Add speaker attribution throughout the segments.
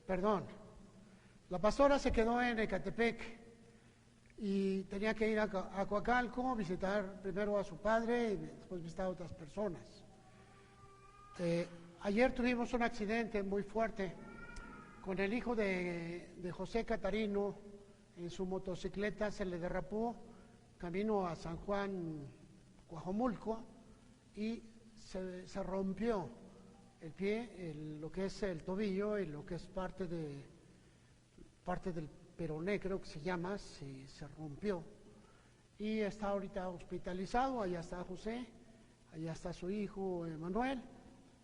Speaker 1: perdón, la pastora se quedó en Ecatepec y tenía que ir a Coacalco, visitar primero a su padre y después visitar a otras personas. Ayer tuvimos un accidente muy fuerte con el hijo de José Catarino. En su motocicleta se le derrapó camino a San Juan, Coajomulco, y se rompió el pie, lo que es el tobillo y lo que es parte del peroné, creo que se llama, se rompió. Y está ahorita hospitalizado. Allá está José, allá está su hijo Manuel,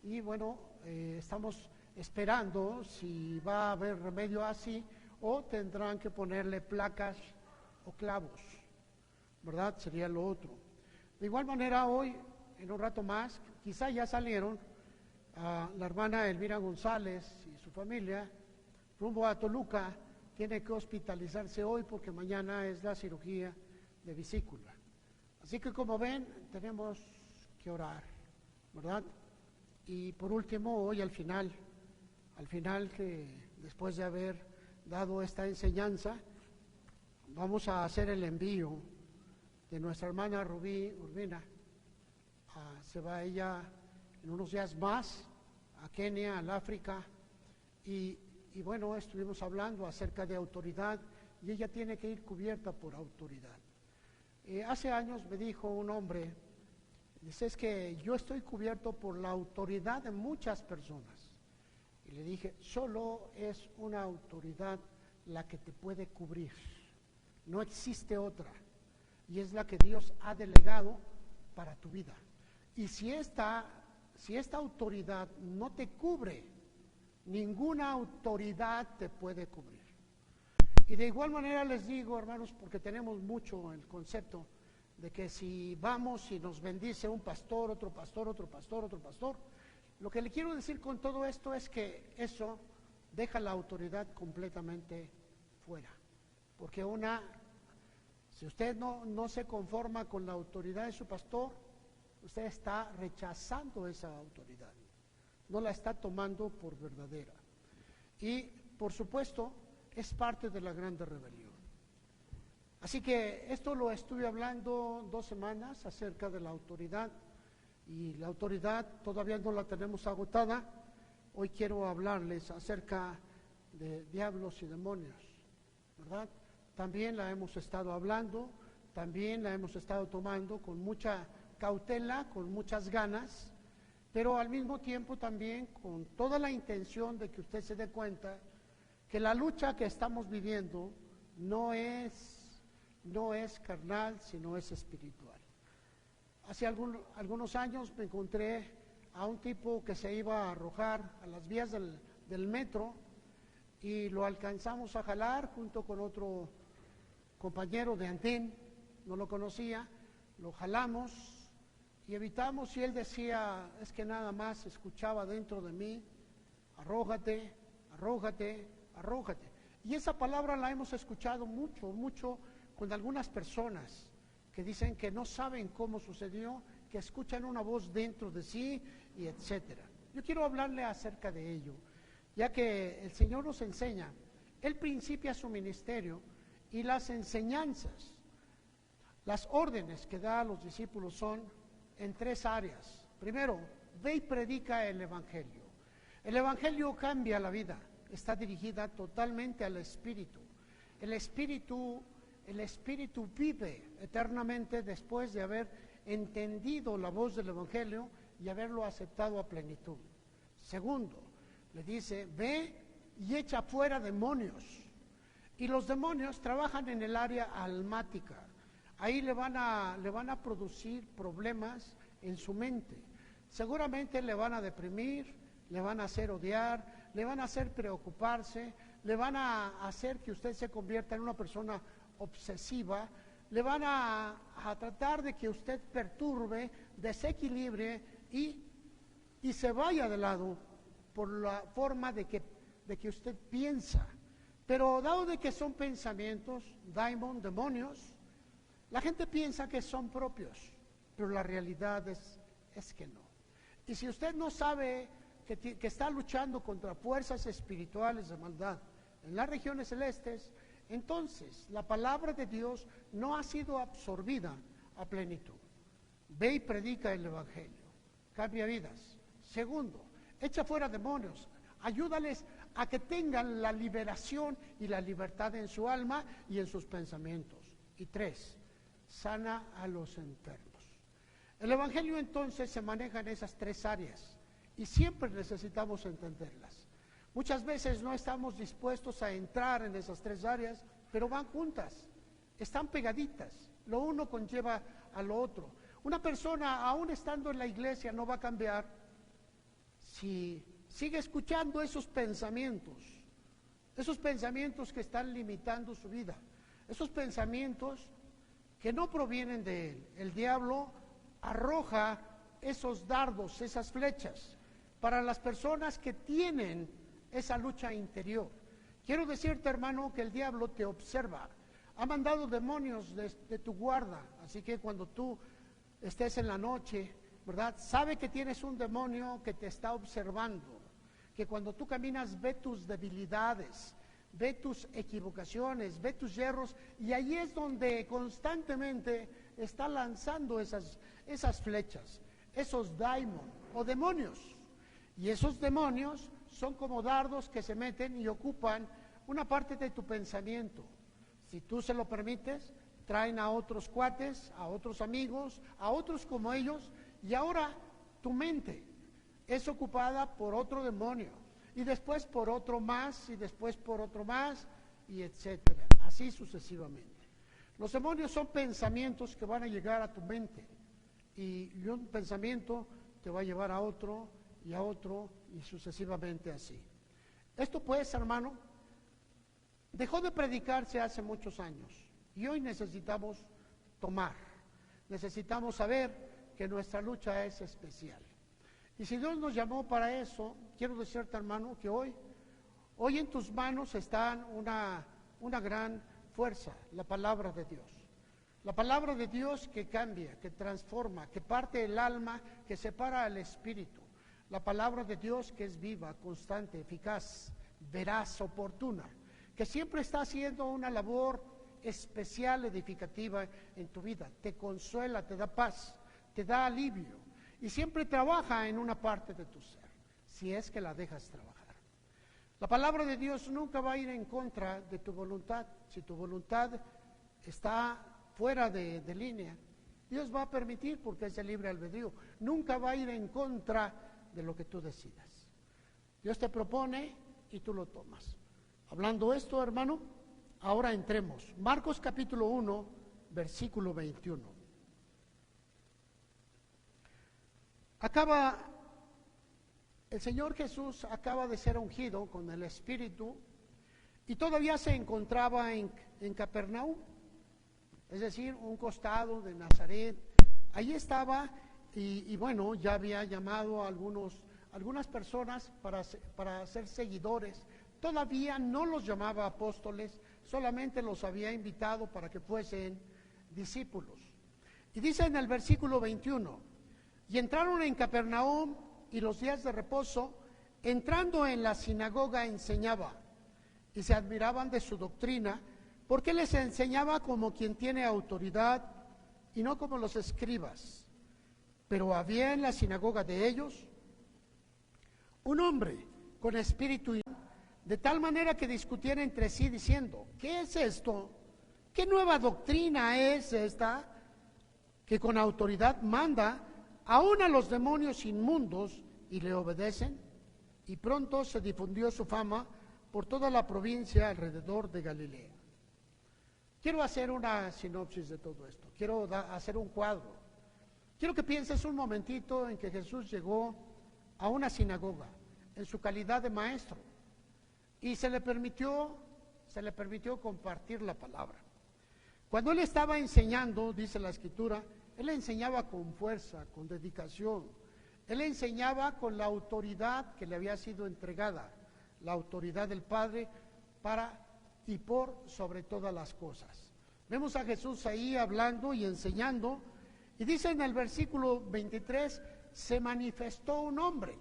Speaker 1: y bueno, estamos esperando si va a haber remedio así o tendrán que ponerle placas o clavos, ¿verdad? Sería lo otro. De igual manera, hoy, en un rato más, quizá ya salieron la hermana Elvira González y su familia rumbo a Toluca. Tiene que hospitalizarse hoy porque mañana es la cirugía de vesícula. Así que, como ven, tenemos que orar, ¿verdad? Y por último, hoy al final que después de haber dado esta enseñanza, vamos a hacer el envío de nuestra hermana Rubí Urbina. Se va ella en unos días más a Kenia, al África, y bueno, estuvimos hablando acerca de autoridad y ella tiene que ir cubierta por autoridad. Hace años me dijo un hombre, dice, es que yo estoy cubierto por la autoridad de muchas personas. Y le dije, solo es una autoridad la que te puede cubrir, no existe otra, y es la que Dios ha delegado para tu vida. Y si esta autoridad no te cubre, ninguna autoridad te puede cubrir. Y de igual manera les digo, hermanos, porque tenemos mucho el concepto de que si vamos y nos bendice un pastor, otro pastor, otro pastor, otro pastor, lo que le quiero decir con todo esto es que eso deja la autoridad completamente fuera. Porque si usted no se conforma con la autoridad de su pastor, usted está rechazando esa autoridad, no la está tomando por verdadera. Y, por supuesto, es parte de la grande rebelión. Así que esto lo estuve hablando 2 semanas acerca de la autoridad, y la autoridad todavía no la tenemos agotada. Hoy quiero hablarles acerca de diablos y demonios, ¿verdad? También la hemos estado hablando, también la hemos estado tomando con mucha cautela, con muchas ganas, pero al mismo tiempo también con toda la intención de que usted se dé cuenta que la lucha que estamos viviendo no es carnal, sino es espiritual. Hace algunos años me encontré a un tipo que se iba a arrojar a las vías del metro, y lo alcanzamos a jalar junto con otro compañero de Antén, no lo conocía, lo jalamos y evitamos, y él decía, es que nada más escuchaba dentro de mí, arrójate, arrójate, arrójate. Y esa palabra la hemos escuchado mucho con algunas personas que dicen que no saben cómo sucedió, que escuchan una voz dentro de sí, y etcétera. Yo quiero hablarle acerca de ello, ya que el Señor nos enseña, Él principia su ministerio y las enseñanzas, las órdenes que da a los discípulos son en 3 áreas. Primero, ve y predica el Evangelio. El Evangelio cambia la vida, está dirigida totalmente al Espíritu. El Espíritu vive eternamente después de haber entendido la voz del Evangelio y haberlo aceptado a plenitud. Segundo, le dice, ve y echa fuera demonios. Y los demonios trabajan en el área almática. Ahí le van a producir problemas en su mente. Seguramente le van a deprimir, le van a hacer odiar, le van a hacer preocuparse, le van a hacer que usted se convierta en una persona obsesiva, le van a tratar de que usted perturbe, desequilibre y se vaya de lado por la forma de que usted piensa. Pero dado de que son pensamientos, demonios, la gente piensa que son propios, pero la realidad es que no. Y si usted no sabe que está luchando contra fuerzas espirituales de maldad en las regiones celestes, entonces la palabra de Dios no ha sido absorbida a plenitud. Ve y predica el Evangelio, cambia vidas. Segundo, echa fuera demonios, ayúdales a que tengan la liberación y la libertad en su alma y en sus pensamientos. Y tres, sana a los enfermos. El Evangelio entonces se maneja en esas tres áreas y siempre necesitamos entenderlas. Muchas veces no estamos dispuestos a entrar en esas tres áreas, pero van juntas, están pegaditas, lo uno conlleva a lo otro. Una persona, aún estando en la iglesia, no va a cambiar si sigue escuchando esos pensamientos que están limitando su vida, esos pensamientos que no provienen de él. El diablo arroja esos dardos, esas flechas, para las personas que tienen esa lucha interior. Quiero decirte, hermano, que el diablo te observa, ha mandado demonios de tu guarda, así que cuando tú estés en la noche, ¿verdad? Sabe que tienes un demonio que te está observando, que cuando tú caminas ve tus debilidades, ve tus equivocaciones, ve tus yerros, y ahí es donde constantemente está lanzando esas flechas, esos daimon o demonios. Y esos demonios son como dardos que se meten y ocupan una parte de tu pensamiento. Si tú se lo permites, traen a otros cuates, a otros amigos, a otros como ellos, y ahora tu mente es ocupada por otro demonio, y después por otro más, y después por otro más, y etcétera, así sucesivamente. Los demonios son pensamientos que van a llegar a tu mente, y un pensamiento te va a llevar a otro, y sucesivamente así. Esto pues, hermano, dejó de predicarse hace muchos años, y hoy necesitamos necesitamos saber que nuestra lucha es especial. Y si Dios nos llamó para eso, quiero decirte, hermano, que hoy en tus manos está una gran fuerza, la palabra de Dios. La palabra de Dios que cambia, que transforma, que parte el alma, que separa al espíritu. La palabra de Dios que es viva, constante, eficaz, veraz, oportuna, que siempre está haciendo una labor especial, edificativa en tu vida. Te consuela, te da paz, te da alivio, y siempre trabaja en una parte de tu ser, si es que la dejas trabajar. La palabra de Dios nunca va a ir en contra de tu voluntad. Si tu voluntad está fuera de línea, Dios va a permitir, porque es el libre albedrío. Nunca va a ir en contra de lo que tú decidas. Dios te propone y tú lo tomas. Hablando esto, hermano, ahora entremos. Marcos capítulo 1, versículo 21. El Señor Jesús acaba de ser ungido con el Espíritu y todavía se encontraba en Capernaum, es decir, un costado de Nazaret. Allí estaba y bueno, ya había llamado a algunas personas para ser seguidores. Todavía no los llamaba apóstoles, solamente los había invitado para que fuesen discípulos. Y dice en el versículo 21, y entraron en Capernaum, y los días de reposo, entrando en la sinagoga enseñaba, y se admiraban de su doctrina, porque les enseñaba como quien tiene autoridad, y no como los escribas. Pero había en la sinagoga de ellos un hombre con espíritu, de tal manera que discutían entre sí diciendo, ¿qué es esto? ¿Qué nueva doctrina es esta que con autoridad manda aún a los demonios inmundos y le obedecen? Y pronto se difundió su fama por toda la provincia alrededor de Galilea. Quiero hacer una sinopsis de todo esto, quiero hacer un cuadro. Quiero que pienses un momentito en que Jesús llegó a una sinagoga en su calidad de maestro y se le permitió compartir la palabra. Cuando él estaba enseñando, dice la Escritura, él enseñaba con fuerza, con dedicación. Él enseñaba con la autoridad que le había sido entregada, la autoridad del Padre para y por sobre todas las cosas. Vemos a Jesús ahí hablando y enseñando, y dice en el versículo 23, se manifestó un hombre.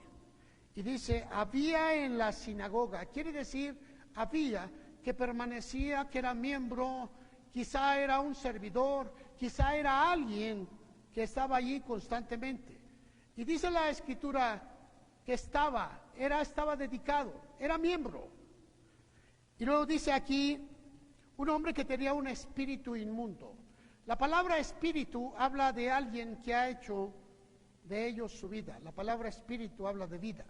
Speaker 1: Y dice, había en la sinagoga, quiere decir, había, que permanecía, que era miembro, quizá era un servidor, quizá era alguien que estaba allí constantemente. Y dice la Escritura que estaba dedicado, era miembro. Y luego dice aquí, un hombre que tenía un espíritu inmundo. La palabra espíritu habla de alguien que ha hecho de ellos su vida. La palabra espíritu habla de vida.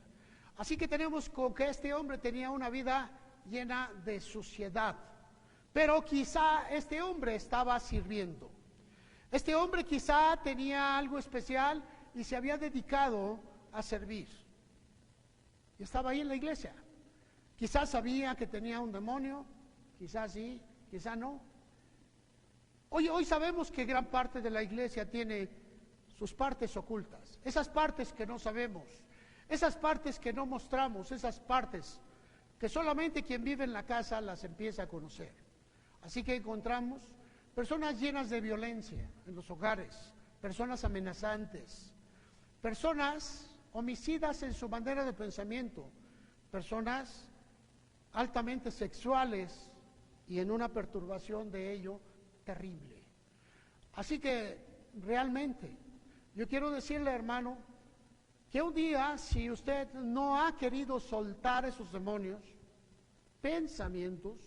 Speaker 1: Así que tenemos con que este hombre tenía una vida llena de suciedad. Pero quizá este hombre estaba sirviendo. Este hombre quizá tenía algo especial y se había dedicado a servir. Y estaba ahí en la iglesia. Quizás sabía que tenía un demonio, quizás sí, quizás no. Hoy sabemos que gran parte de la iglesia tiene sus partes ocultas, esas partes que no sabemos, esas partes que no mostramos, esas partes que solamente quien vive en la casa las empieza a conocer. Así que encontramos personas llenas de violencia en los hogares, personas amenazantes, personas homicidas en su manera de pensamiento, personas altamente sexuales y en una perturbación de ello terrible. Así que realmente yo quiero decirle, hermano, que un día, si usted no ha querido soltar esos demonios, pensamientos,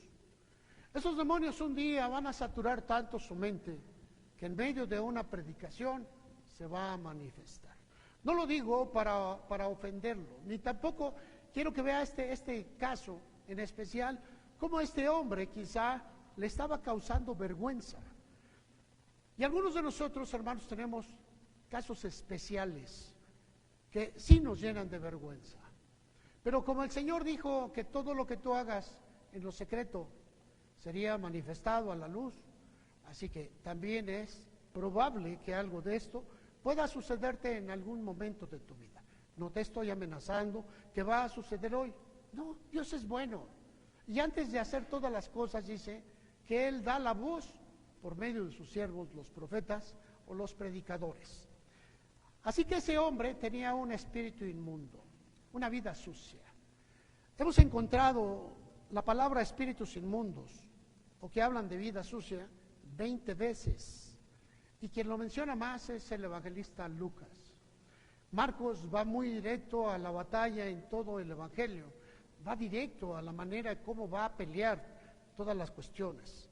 Speaker 1: esos demonios un día van a saturar tanto su mente que en medio de una predicación se va a manifestar. No lo digo para ofenderlo, ni tampoco quiero que vea este caso en especial, como este hombre quizá le estaba causando vergüenza. Y algunos de nosotros, hermanos, tenemos casos especiales que sí nos llenan de vergüenza. Pero como el Señor dijo que todo lo que tú hagas en lo secreto sería manifestado a la luz, así que también es probable que algo de esto pueda sucederte en algún momento de tu vida. No te estoy amenazando que va a suceder hoy. No, Dios es bueno. Y antes de hacer todas las cosas, dice que Él da la voz por medio de sus siervos, los profetas o los predicadores. Así que ese hombre tenía un espíritu inmundo, una vida sucia. Hemos encontrado la palabra espíritus inmundos, o que hablan de vida sucia, 20 veces. Y quien lo menciona más es el evangelista Lucas. Marcos va muy directo a la batalla en todo el evangelio, va directo a la manera de cómo va a pelear todas las cuestiones.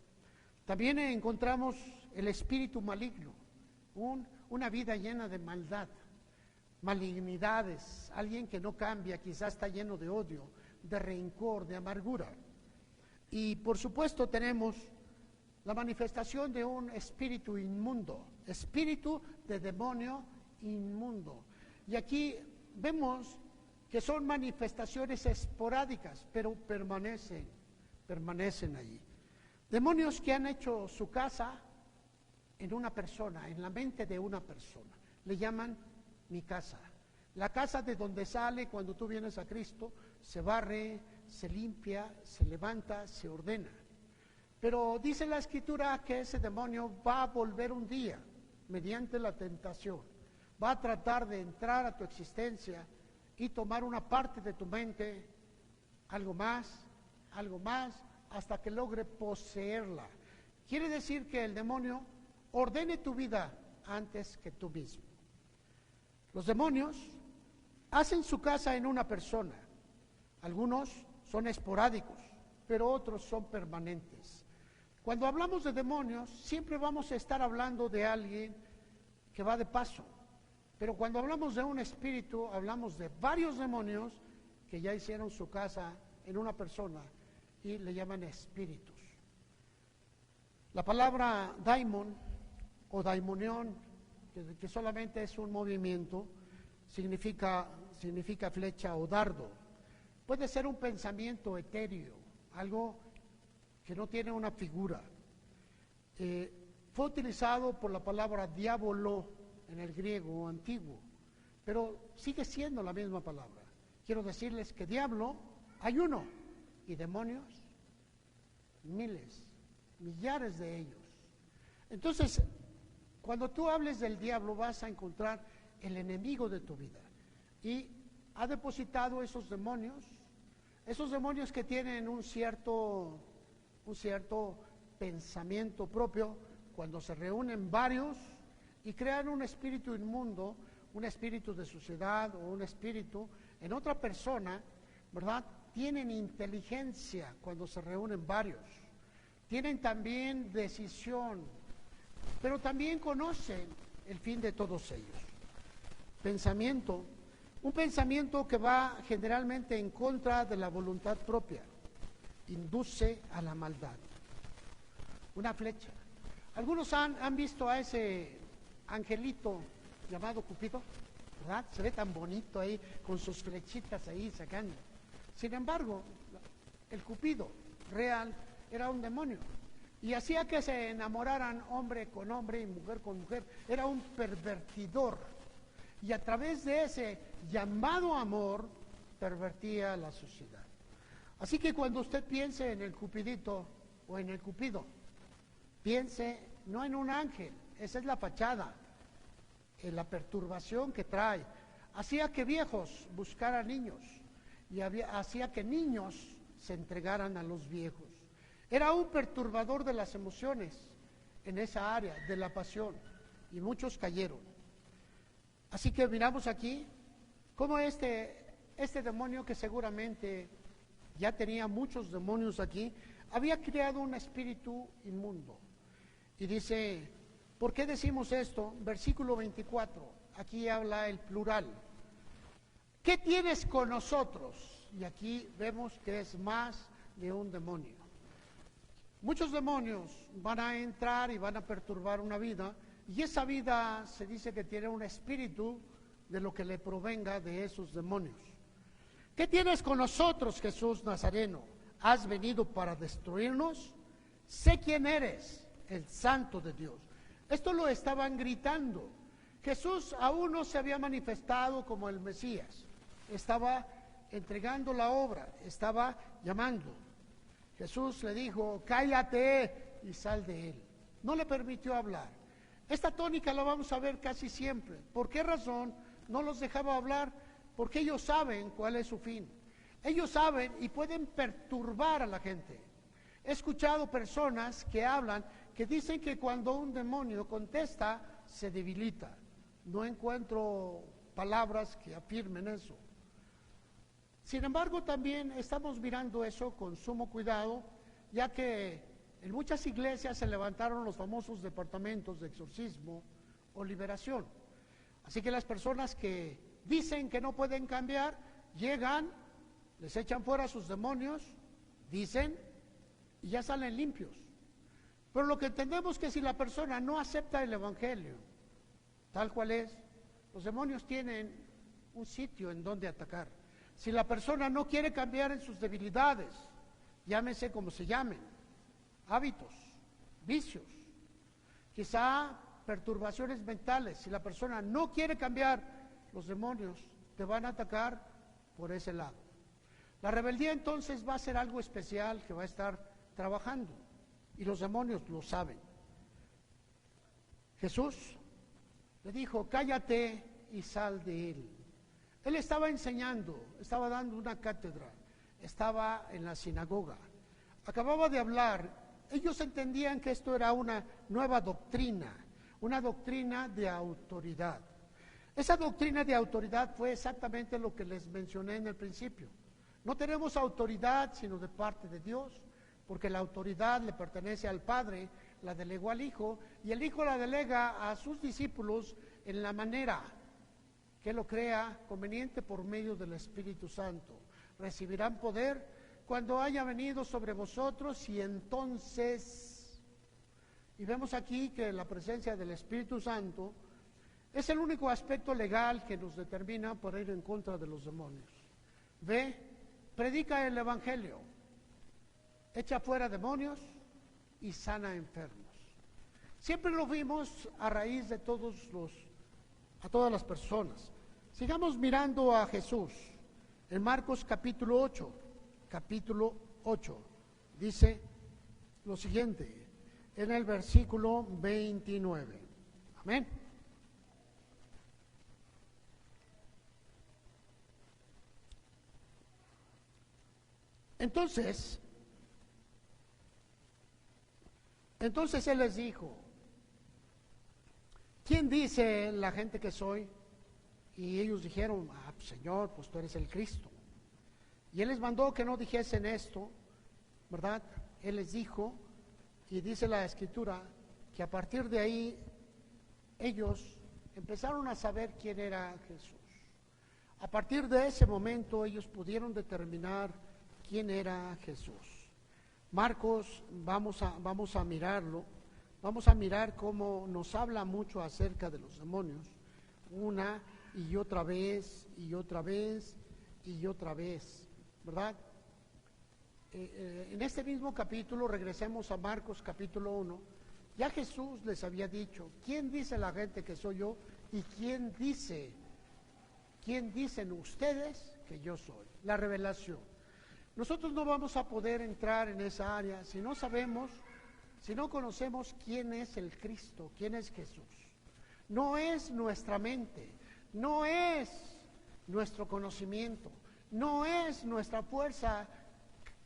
Speaker 1: También encontramos el espíritu maligno, una vida llena de maldad, malignidades, alguien que no cambia, quizás está lleno de odio, de rencor, de amargura. Y por supuesto tenemos la manifestación de un espíritu inmundo, espíritu de demonio inmundo. Y aquí vemos que son manifestaciones esporádicas, pero permanecen allí. Demonios que han hecho su casa en una persona, en la mente de una persona. Le llaman mi casa. La casa de donde sale cuando tú vienes a Cristo, se barre, se limpia, se levanta, se ordena. Pero dice la Escritura que ese demonio va a volver un día, mediante la tentación. Va a tratar de entrar a tu existencia y tomar una parte de tu mente, algo más, hasta que logre poseerla. Quiere decir que el demonio ordene tu vida antes que tú mismo. Los demonios hacen su casa en una persona. Algunos son esporádicos, pero otros son permanentes. Cuando hablamos de demonios, siempre vamos a estar hablando de alguien que va de paso. Pero cuando hablamos de un espíritu, hablamos de varios demonios que ya hicieron su casa en una persona y le llaman espíritus. La palabra daimon o daimonión, que solamente es un movimiento, significa flecha o dardo. Puede ser un pensamiento etéreo, algo que no tiene una figura. Fue utilizado por la palabra diabolo en el griego antiguo, pero sigue siendo la misma palabra. Quiero decirles que diablo hay uno y demonios miles, millares de ellos. Entonces, cuando tú hables del diablo vas a encontrar el enemigo de tu vida. Y ha depositado esos demonios que tienen un cierto pensamiento propio, cuando se reúnen varios y crean un espíritu inmundo, un espíritu de suciedad o un espíritu en otra persona, ¿verdad? Tienen inteligencia cuando se reúnen varios, tienen también decisión, pero también conocen el fin de todos ellos. Un pensamiento que va generalmente en contra de la voluntad propia, induce a la maldad. Una flecha. Algunos han visto a ese angelito llamado Cupido, ¿verdad? Se ve tan bonito ahí, con sus flechitas ahí sacando. Sin embargo, el Cupido real era un demonio y hacía que se enamoraran hombre con hombre y mujer con mujer. Era un pervertidor y a través de ese llamado amor pervertía la sociedad. Así que cuando usted piense en el Cupidito o en el Cupido, piense no en un ángel, esa es la fachada, en la perturbación que trae. Hacía que viejos buscaran niños y hacía que niños se entregaran a los viejos. Era un perturbador de las emociones en esa área de la pasión y muchos cayeron. Así que miramos aquí cómo este demonio, que seguramente ya tenía muchos demonios aquí, había creado un espíritu inmundo. Y dice, ¿por qué decimos esto? Versículo 24, aquí habla el plural. ¿Qué tienes con nosotros? Y aquí vemos que es más de un demonio. Muchos demonios van a entrar y van a perturbar una vida, y esa vida se dice que tiene un espíritu de lo que le provenga de esos demonios. ¿Qué tienes con nosotros, Jesús Nazareno? ¿Has venido para destruirnos? Sé quién eres, el Santo de Dios. Esto lo estaban gritando. Jesús aún no se había manifestado como el Mesías. Estaba entregando la obra, estaba llamando. Jesús le dijo, cállate y sal de él. No le permitió hablar. Esta tónica la vamos a ver casi siempre. ¿Por qué razón no los dejaba hablar? Porque ellos saben cuál es su fin. Ellos saben y pueden perturbar a la gente. He escuchado personas que hablan, que dicen que cuando un demonio contesta, se debilita. No encuentro palabras que afirmen eso. Sin embargo, también estamos mirando eso con sumo cuidado, ya que en muchas iglesias se levantaron los famosos departamentos de exorcismo o liberación. Así que las personas que dicen que no pueden cambiar, llegan, les echan fuera sus demonios, dicen, y ya salen limpios. Pero lo que entendemos es que si la persona no acepta el evangelio, tal cual es, los demonios tienen un sitio en donde atacar. Si la persona no quiere cambiar en sus debilidades, llámese como se llamen, hábitos, vicios, quizá perturbaciones mentales, si la persona no quiere cambiar, los demonios te van a atacar por ese lado. La rebeldía entonces va a ser algo especial que va a estar trabajando y los demonios lo saben. Jesús le dijo, cállate y sal de él. Él estaba enseñando, estaba dando una cátedra, estaba en la sinagoga, acababa de hablar. Ellos entendían que esto era una nueva doctrina, una doctrina de autoridad. Esa doctrina de autoridad fue exactamente lo que les mencioné en el principio. No tenemos autoridad sino de parte de Dios, porque la autoridad le pertenece al Padre, la delegó al Hijo, y el Hijo la delega a sus discípulos en la manera que lo crea conveniente por medio del Espíritu Santo. Recibirán poder cuando haya venido sobre vosotros, y entonces, y vemos aquí que la presencia del Espíritu Santo es el único aspecto legal que nos determina por ir en contra de los demonios. Ve, predica el Evangelio, echa fuera demonios y sana enfermos. Siempre lo vimos a raíz de a todas las personas. Sigamos mirando a Jesús. En Marcos capítulo 8, dice lo siguiente, en el versículo 29. Amén. Entonces él les dijo, ¿quién dice la gente que soy? Y ellos dijeron, Señor, pues tú eres el Cristo. Y él les mandó que no dijesen esto, ¿verdad? Él les dijo, y dice la Escritura, que a partir de ahí ellos empezaron a saber quién era Jesús. A partir de ese momento ellos pudieron determinar quién era Jesús. Marcos, vamos a mirarlo, vamos a mirar cómo nos habla mucho acerca de los demonios, una y otra vez, y otra vez, y otra vez, ¿verdad? En este mismo capítulo, regresemos a Marcos capítulo 1, ya Jesús les había dicho, ¿quién dice la gente que soy yo? ¿Y quién dicen ustedes que yo soy? La revelación. Nosotros no vamos a poder entrar en esa área si no sabemos, si no conocemos quién es el Cristo, quién es Jesús. No es nuestra mente, no es nuestro conocimiento, no es nuestra fuerza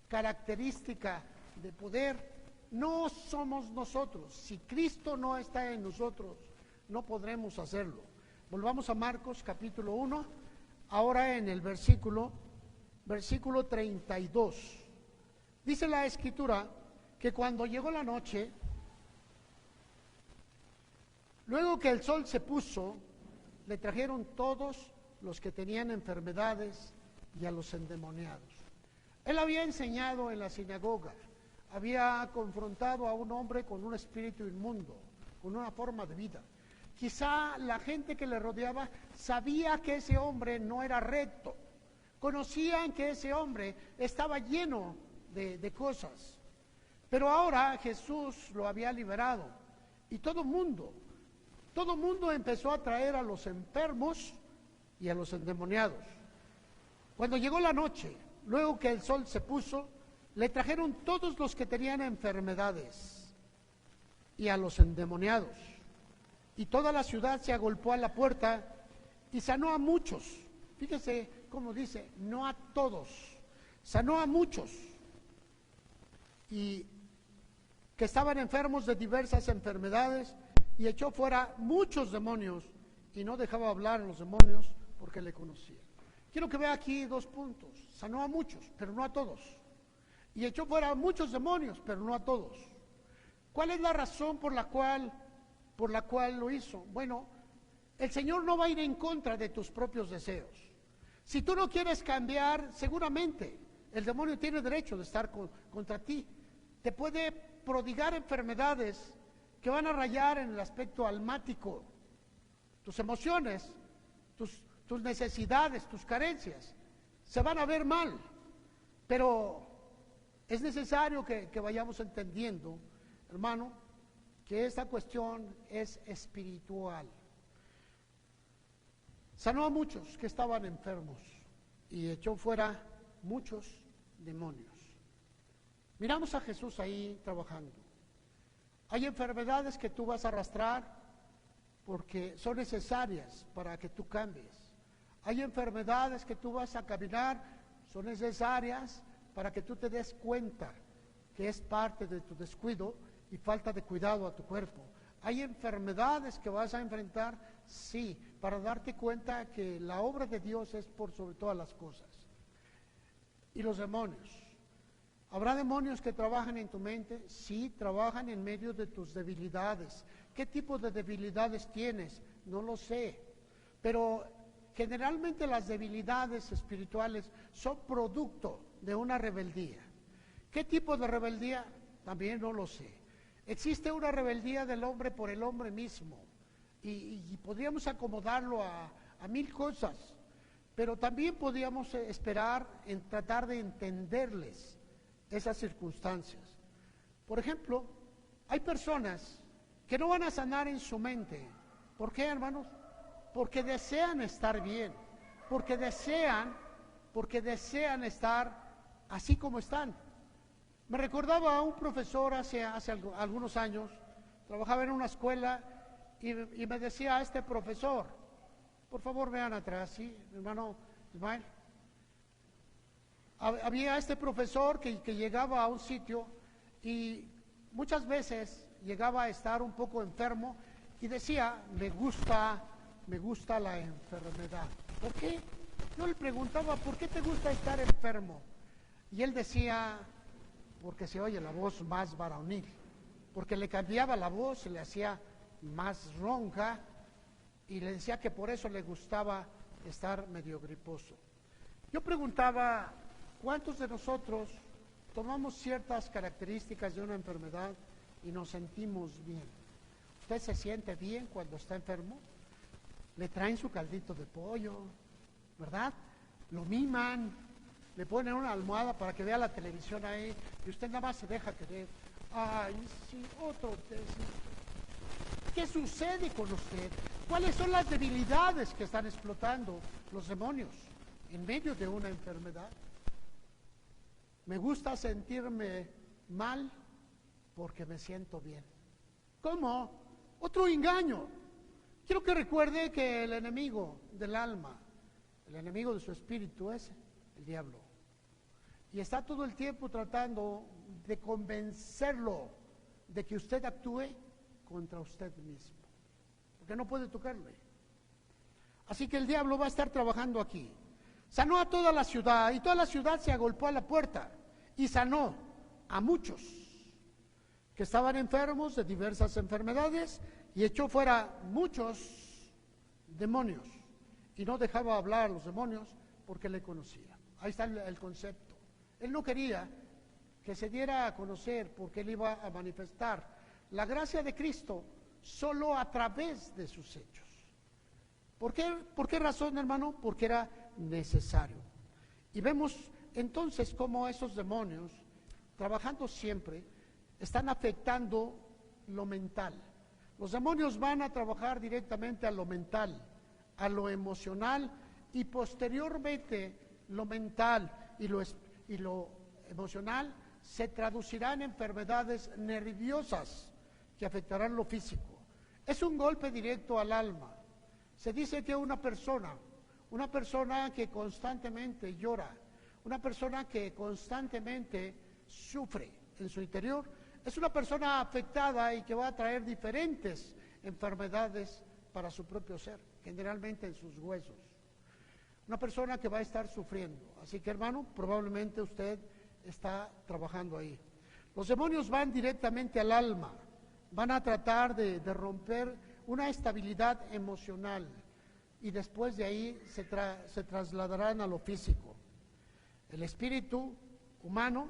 Speaker 1: característica de poder, no somos nosotros. Si Cristo no está en nosotros, no podremos hacerlo. Volvamos a Marcos capítulo 1, ahora en el versículo 32. Dice la Escritura que cuando llegó la noche, luego que el sol se puso, le trajeron todos los que tenían enfermedades y a los endemoniados. Él había enseñado en la sinagoga, había confrontado a un hombre con un espíritu inmundo, con una forma de vida. Quizá la gente que le rodeaba sabía que ese hombre no era recto, conocían que ese hombre estaba lleno de cosas, pero ahora Jesús lo había liberado y todo mundo empezó a traer a los enfermos y a los endemoniados. Cuando llegó la noche, luego que el sol se puso, le trajeron todos los que tenían enfermedades y a los endemoniados. Y toda la ciudad se agolpó a la puerta y sanó a muchos. Fíjese cómo dice, no a todos, sanó a muchos. Y que estaban enfermos de diversas enfermedades y echó fuera muchos demonios y no dejaba hablar a los demonios porque le conocían. Quiero que vea aquí 2 puntos. Sanó a muchos, pero no a todos. Y echó fuera muchos demonios, pero no a todos. ¿Cuál es la razón por la cual lo hizo? Bueno, el Señor no va a ir en contra de tus propios deseos. Si tú no quieres cambiar, seguramente el demonio tiene derecho de estar contra ti. Te puede prodigar enfermedades que van a rayar en el aspecto almático. Tus emociones, tus necesidades, tus carencias, se van a ver mal. Pero es necesario que vayamos entendiendo, hermano, que esta cuestión es espiritual. Sanó a muchos que estaban enfermos y echó fuera muchos demonios. Miramos a Jesús ahí trabajando. Hay enfermedades que tú vas a arrastrar porque son necesarias para que tú cambies. Hay enfermedades que tú vas a caminar, son necesarias para que tú te des cuenta que es parte de tu descuido y falta de cuidado a tu cuerpo. Hay enfermedades que vas a enfrentar, sí, para darte cuenta que la obra de Dios es por sobre todas las cosas. Y los demonios. ¿Habrá demonios que trabajan en tu mente? Sí, trabajan en medio de tus debilidades. ¿Qué tipo de debilidades tienes? No lo sé. Pero generalmente las debilidades espirituales son producto de una rebeldía. ¿Qué tipo de rebeldía? También no lo sé. Existe una rebeldía del hombre por el hombre mismo y podríamos acomodarlo a 1000 cosas, pero también podríamos esperar en tratar de entenderles esas circunstancias. Por ejemplo, hay personas que no van a sanar en su mente. ¿Por qué, hermanos? Porque desean estar bien, porque desean estar así como están. Me recordaba a un profesor hace algunos años, trabajaba en una escuela y me decía a este profesor, por favor vean atrás, ¿sí, hermano Ismael? Había este profesor que llegaba a un sitio y muchas veces llegaba a estar un poco enfermo y decía, me gusta la enfermedad. ¿Por qué? Yo le preguntaba, ¿por qué te gusta estar enfermo? Y él decía, porque se oye la voz más varonil, porque le cambiaba la voz, se le hacía más ronca y le decía que por eso le gustaba estar medio griposo. Yo preguntaba, ¿cuántos de nosotros tomamos ciertas características de una enfermedad y nos sentimos bien? ¿Usted se siente bien cuando está enfermo? Le traen su caldito de pollo, ¿verdad? Lo miman, le ponen una almohada para que vea la televisión ahí y usted nada más se deja querer. Ay, sí, otro tecito. ¿Qué sucede con usted? ¿Cuáles son las debilidades que están explotando los demonios en medio de una enfermedad? Me gusta sentirme mal porque me siento bien. ¿Cómo? Otro engaño. Quiero que recuerde que el enemigo del alma, el enemigo de su espíritu es el diablo. Y está todo el tiempo tratando de convencerlo de que usted actúe contra usted mismo, porque no puede tocarle. Así que el diablo va a estar trabajando aquí. Sanó a toda la ciudad y toda la ciudad se agolpó a la puerta y sanó a muchos que estaban enfermos de diversas enfermedades y echó fuera muchos demonios y no dejaba hablar a los demonios porque le conocía. Ahí está el concepto. Él no quería que se diera a conocer porque él iba a manifestar la gracia de Cristo solo a través de sus hechos. ¿Por qué razón, hermano? Porque era necesario. Y vemos entonces cómo esos demonios, trabajando siempre, están afectando lo mental. Los demonios van a trabajar directamente a lo mental, a lo emocional y posteriormente lo mental y lo emocional se traducirán en enfermedades nerviosas que afectarán lo físico. Es un golpe directo al alma. Se dice que una persona que constantemente llora, una persona que constantemente sufre en su interior, es una persona afectada y que va a traer diferentes enfermedades para su propio ser, generalmente en sus huesos. Una persona que va a estar sufriendo. Así que, hermano, probablemente usted está trabajando ahí. Los demonios van directamente al alma, van a tratar de romper una estabilidad emocional y después de ahí se trasladarán a lo físico. El espíritu humano,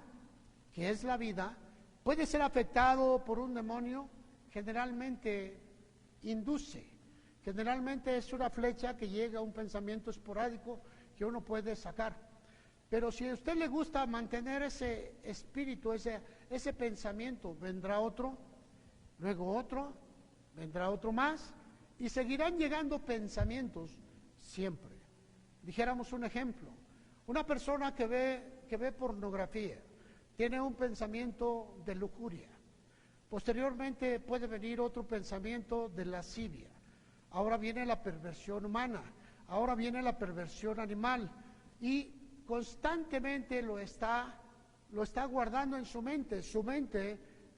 Speaker 1: que es la vida, puede ser afectado por un demonio, generalmente induce, generalmente es una flecha que llega a un pensamiento esporádico que uno puede sacar. Pero si a usted le gusta mantener ese espíritu, ese pensamiento, vendrá otro, luego otro, vendrá otro más, y seguirán llegando pensamientos siempre. Dijéramos un ejemplo, una persona que ve pornografía, tiene un pensamiento de lujuria, posteriormente puede venir otro pensamiento de lascivia, ahora viene la perversión humana, ahora viene la perversión animal, y constantemente lo está guardando en su mente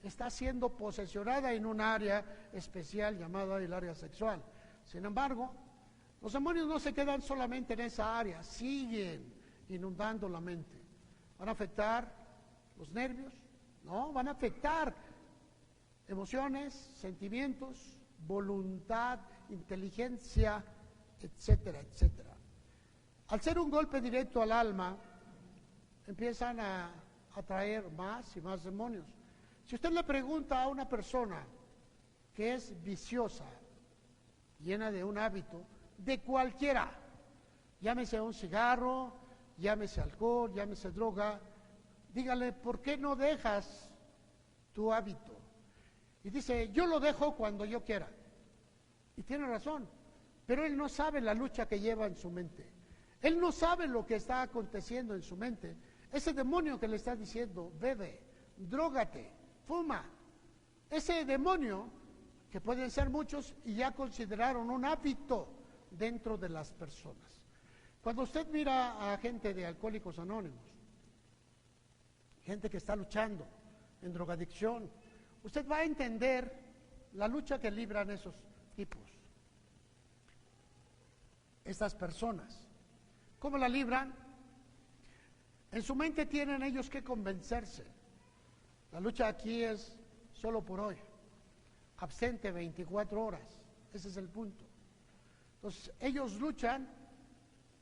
Speaker 1: está siendo posesionada en un área especial llamada el área sexual. Sin embargo, los demonios no se quedan solamente en esa área, siguen inundando la mente. Van a afectar los nervios, ¿no? Van a afectar emociones, sentimientos, voluntad, inteligencia, etcétera, etcétera. Al ser un golpe directo al alma, empiezan a atraer más y más demonios. Si usted le pregunta a una persona que es viciosa, llena de un hábito, de cualquiera, llámese un cigarro, llámese alcohol, llámese droga, dígale, ¿por qué no dejas tu hábito? Y dice, yo lo dejo cuando yo quiera. Y tiene razón, pero él no sabe la lucha que lleva en su mente. Él no sabe lo que está aconteciendo en su mente. Ese demonio que le está diciendo, bebe, drógate, fuma. Ese demonio, que pueden ser muchos, y ya consideraron un hábito dentro de las personas. Cuando usted mira a gente de Alcohólicos Anónimos, gente que está luchando en drogadicción, usted va a entender la lucha que libran esos tipos, estas personas. ¿Cómo la libran? En su mente tienen ellos que convencerse. La lucha aquí es solo por hoy, absente 24 horas, ese es el punto. Entonces ellos luchan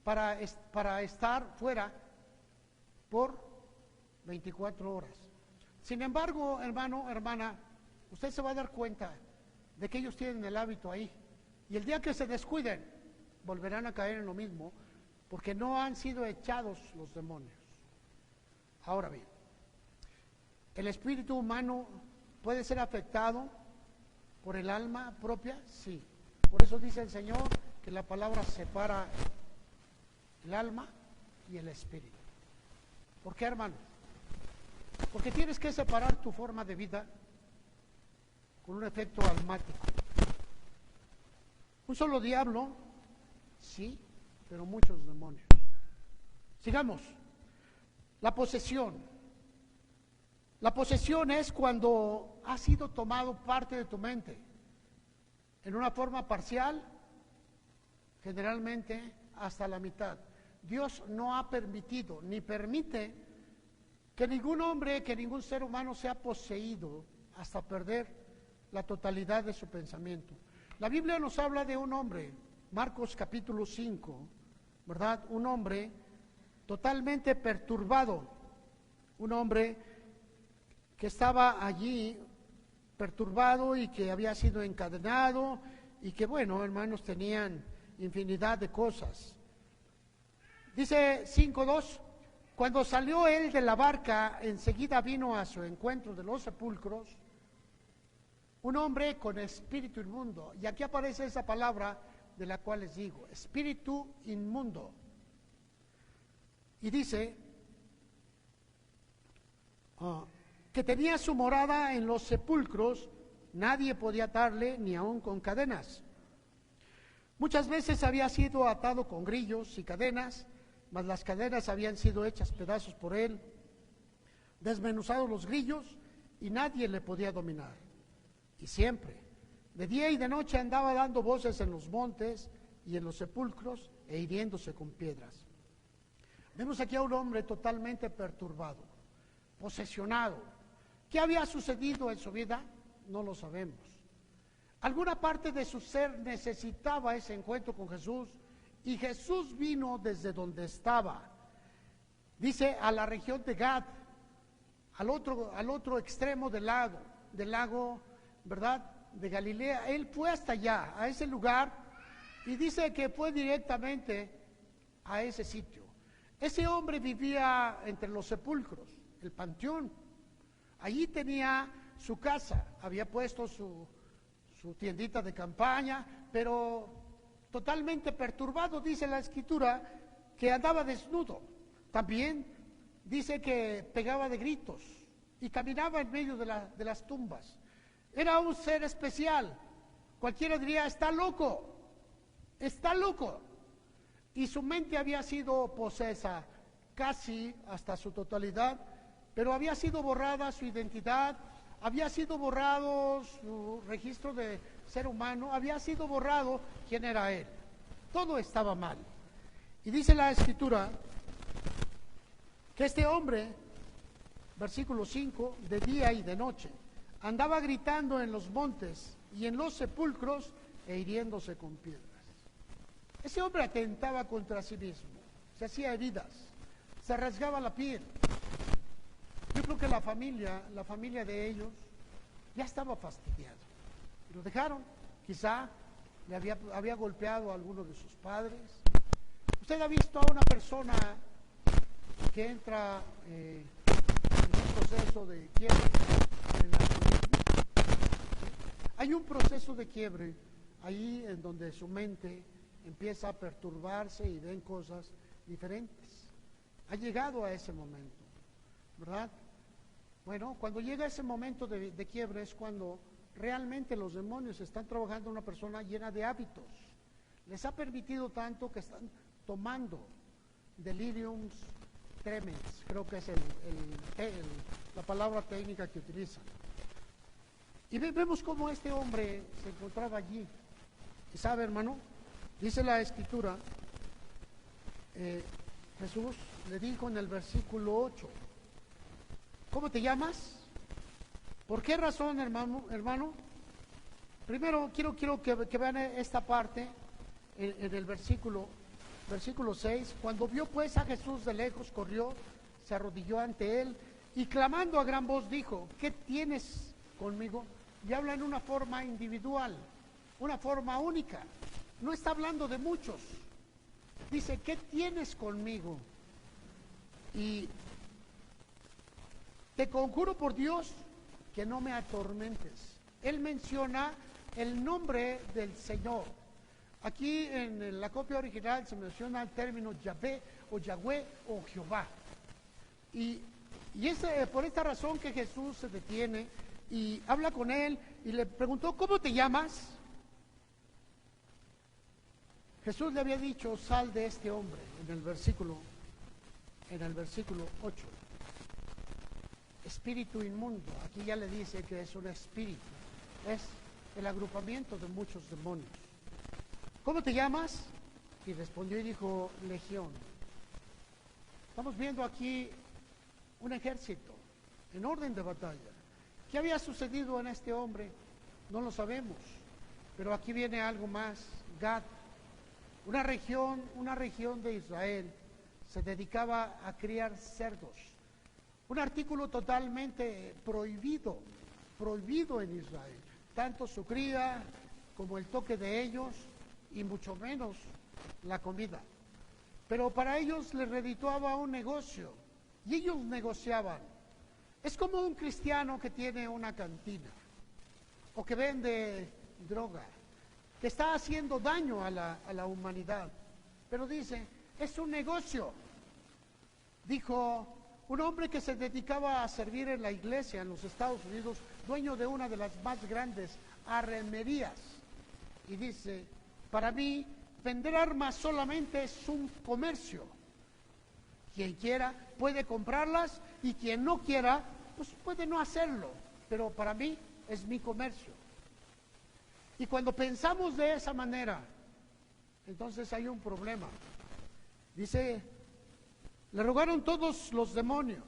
Speaker 1: para estar fuera por 24 horas. Sin embargo, hermano, hermana, usted se va a dar cuenta de que ellos tienen el hábito ahí, y el día que se descuiden volverán a caer en lo mismo, porque no han sido echados los demonios. Ahora bien, ¿el espíritu humano puede ser afectado por el alma propia? Sí. Por eso dice el Señor que la palabra separa el alma y el espíritu. ¿Por qué, hermano? Porque tienes que separar tu forma de vida con un efecto almático. Un solo diablo, sí, pero muchos demonios. Sigamos. La posesión. La posesión es cuando ha sido tomado parte de tu mente en una forma parcial, generalmente hasta la mitad. Dios no ha permitido ni permite que ningún hombre, que ningún ser humano sea poseído hasta perder la totalidad de su pensamiento. La Biblia nos habla de un hombre, Marcos capítulo 5, ¿verdad? Un hombre totalmente perturbado, un hombre que estaba allí perturbado y que había sido encadenado y que, bueno, hermanos, tenían infinidad de cosas. Dice 5:2, cuando salió él de la barca, enseguida vino a su encuentro de los sepulcros un hombre con espíritu inmundo. Y aquí aparece esa palabra de la cual les digo, espíritu inmundo. Y dice que tenía su morada en los sepulcros, nadie podía atarle ni aun con cadenas. Muchas veces había sido atado con grillos y cadenas, mas las cadenas habían sido hechas pedazos por él, desmenuzados los grillos, y nadie le podía dominar. Y siempre, de día y de noche, andaba dando voces en los montes y en los sepulcros e hiriéndose con piedras. Vemos aquí a un hombre totalmente perturbado, posesionado. ¿Qué había sucedido en su vida? No lo sabemos. Alguna parte de su ser necesitaba ese encuentro con Jesús, y Jesús vino desde donde estaba. Dice, a la región de Gad, al otro extremo del lago, ¿verdad?, de Galilea. Él fue hasta allá, a ese lugar, y dice que fue directamente a ese sitio. Ese hombre vivía entre los sepulcros, el panteón. Allí tenía su casa, había puesto su tiendita de campaña, pero totalmente perturbado. Dice la Escritura que andaba desnudo. También dice que pegaba de gritos y caminaba en medio de las tumbas. Era un ser especial. Cualquiera diría, está loco, está loco. Y su mente había sido posesa casi hasta su totalidad, pero había sido borrada su identidad, había sido borrado su registro de ser humano, había sido borrado quién era él. Todo estaba mal. Y dice la Escritura que este hombre, versículo 5, de día y de noche, andaba gritando en los montes y en los sepulcros e hiriéndose con piedras. Ese hombre atentaba contra sí mismo, se hacía heridas, se rasgaba la piel. Yo creo que la familia de ellos ya estaba fastidiado. Lo dejaron, quizá le había golpeado a alguno de sus padres. Usted ha visto a una persona que entra en un proceso de quiebre en la familia. Hay un proceso de quiebre ahí en donde su mente empieza a perturbarse y ven cosas diferentes. Ha llegado a ese momento, ¿verdad? Bueno, cuando llega ese momento de quiebre es cuando realmente los demonios están trabajando en una persona llena de hábitos. Les ha permitido tanto que están tomando deliriums, tremens, creo que es la palabra técnica que utilizan. Y vemos cómo este hombre se encontraba allí. Y sabe, hermano, dice la Escritura, Jesús le dijo en el versículo 8, ¿cómo te llamas? ¿Por qué razón, hermano? Primero quiero que vean esta parte en el versículo 6. Cuando vio pues a Jesús de lejos, corrió, se arrodilló ante él y clamando a gran voz dijo, ¿qué tienes conmigo? Y habla en una forma individual, una forma única. No está hablando de muchos. Dice, ¿qué tienes conmigo? Y te conjuro por Dios que no me atormentes. Él menciona el nombre del Señor. Aquí en la copia original se menciona el término Yahvé o Yahweh o Jehová. Y es por esta razón que Jesús se detiene y habla con él y le preguntó, ¿cómo te llamas? Jesús le había dicho, sal de este hombre, en el versículo 8. Espíritu inmundo, aquí ya le dice que es un espíritu, es el agrupamiento de muchos demonios. ¿Cómo te llamas? Y respondió y dijo, Legión. Estamos viendo aquí un ejército en orden de batalla. ¿Qué había sucedido en este hombre? No lo sabemos, pero aquí viene algo más. Gad, una región de Israel, se dedicaba a criar cerdos. Un artículo totalmente prohibido en Israel. Tanto su cría como el toque de ellos y mucho menos la comida. Pero para ellos les redituaba un negocio y ellos negociaban. Es como un cristiano que tiene una cantina o que vende droga, que está haciendo daño a la humanidad. Pero dice, es un negocio. Dijo un hombre que se dedicaba a servir en la iglesia en los Estados Unidos, dueño de una de las más grandes armerías. Y dice, para mí, vender armas solamente es un comercio. Quien quiera puede comprarlas y quien no quiera, pues puede no hacerlo. Pero para mí es mi comercio. Y cuando pensamos de esa manera, entonces hay un problema. Dice, le rogaron todos los demonios,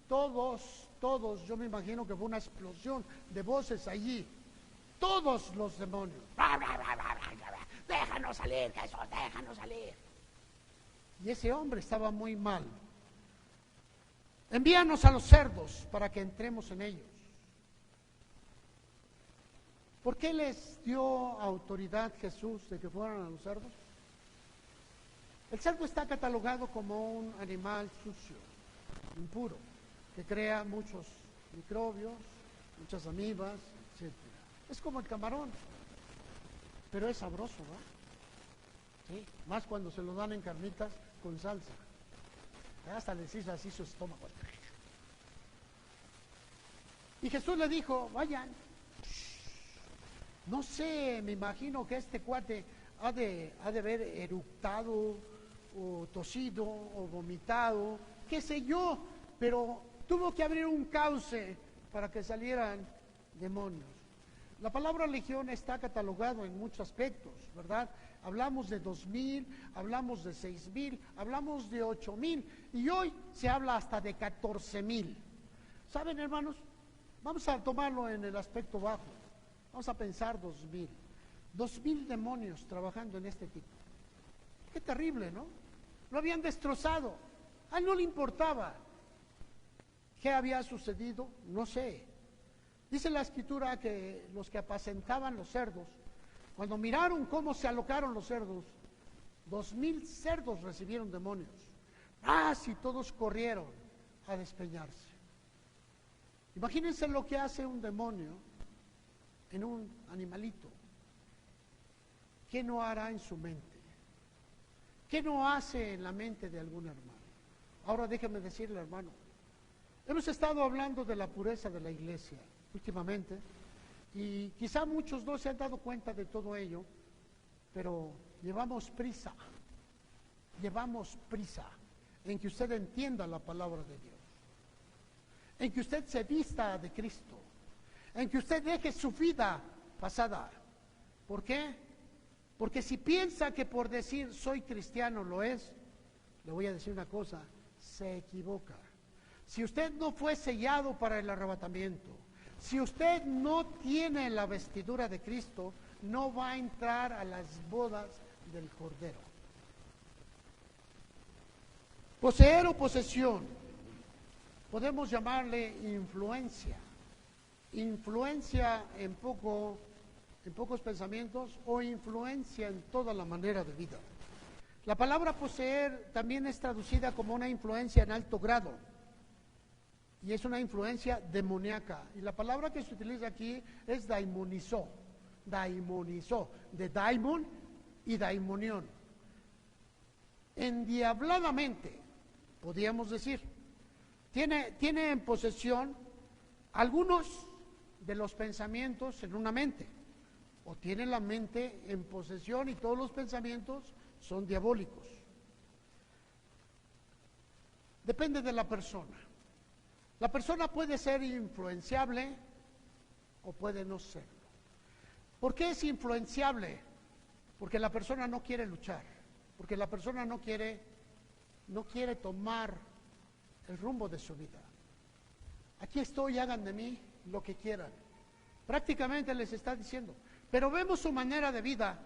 Speaker 1: todos, yo me imagino que fue una explosión de voces allí, todos los demonios. Déjanos salir, Jesús, déjanos salir. Y ese hombre estaba muy mal. Envíanos a los cerdos para que entremos en ellos. ¿Por qué les dio autoridad Jesús de que fueran a los cerdos? El cerdo está catalogado como un animal sucio, impuro, que crea muchos microbios, muchas amibas, etc. Es como el camarón, pero es sabroso, ¿no? Sí, más cuando se lo dan en carnitas con salsa. Hasta les hizo así su estómago. Y Jesús le dijo, vayan. No sé, me imagino que este cuate ha de haber eructado o tosido o vomitado, qué sé yo, pero tuvo que abrir un cauce para que salieran demonios. La palabra legión está catalogado en muchos aspectos, ¿verdad? Hablamos de 2,000, hablamos de 6,000, hablamos de 8,000 y hoy se habla hasta de 14,000. ¿Saben, hermanos? Vamos a tomarlo en el aspecto bajo. Vamos a pensar 2,000. 2,000 demonios trabajando en este tipo. Qué terrible, ¿no? Lo habían destrozado. A él no le importaba. ¿Qué había sucedido? No sé. Dice la Escritura que los que apacentaban los cerdos, cuando miraron cómo se alocaron los cerdos, 2,000 cerdos recibieron demonios. Y todos corrieron a despeñarse. Imagínense lo que hace un demonio en un animalito. ¿Qué no hará en su mente? ¿Qué no hace en la mente de algún hermano? Ahora déjeme decirle, hermano, hemos estado hablando de la pureza de la iglesia últimamente y quizá muchos no se han dado cuenta de todo ello, pero llevamos prisa. en que usted entienda la palabra de Dios, en que usted se vista de Cristo, en que usted deje su vida pasada. ¿Por qué? Porque si piensa que por decir soy cristiano lo es, le voy a decir una cosa, se equivoca. Si usted no fue sellado para el arrebatamiento, si usted no tiene la vestidura de Cristo, no va a entrar a las bodas del Cordero. Poseer o posesión, podemos llamarle influencia. Influencia en pocos pensamientos o influencia en toda la manera de vida. La palabra poseer también es traducida como una influencia en alto grado y es una influencia demoníaca. Y la palabra que se utiliza aquí es daimonizó, de daimon y daimonión. Endiabladamente, podríamos decir, tiene en posesión algunos de los pensamientos en una mente, o tiene la mente en posesión y todos los pensamientos son diabólicos. Depende de la persona. La persona puede ser influenciable o puede no serlo. ¿Por qué es influenciable? Porque la persona no quiere luchar, porque la persona no quiere tomar el rumbo de su vida. Aquí estoy, hagan de mí lo que quieran. Prácticamente les está diciendo, pero vemos su manera de vida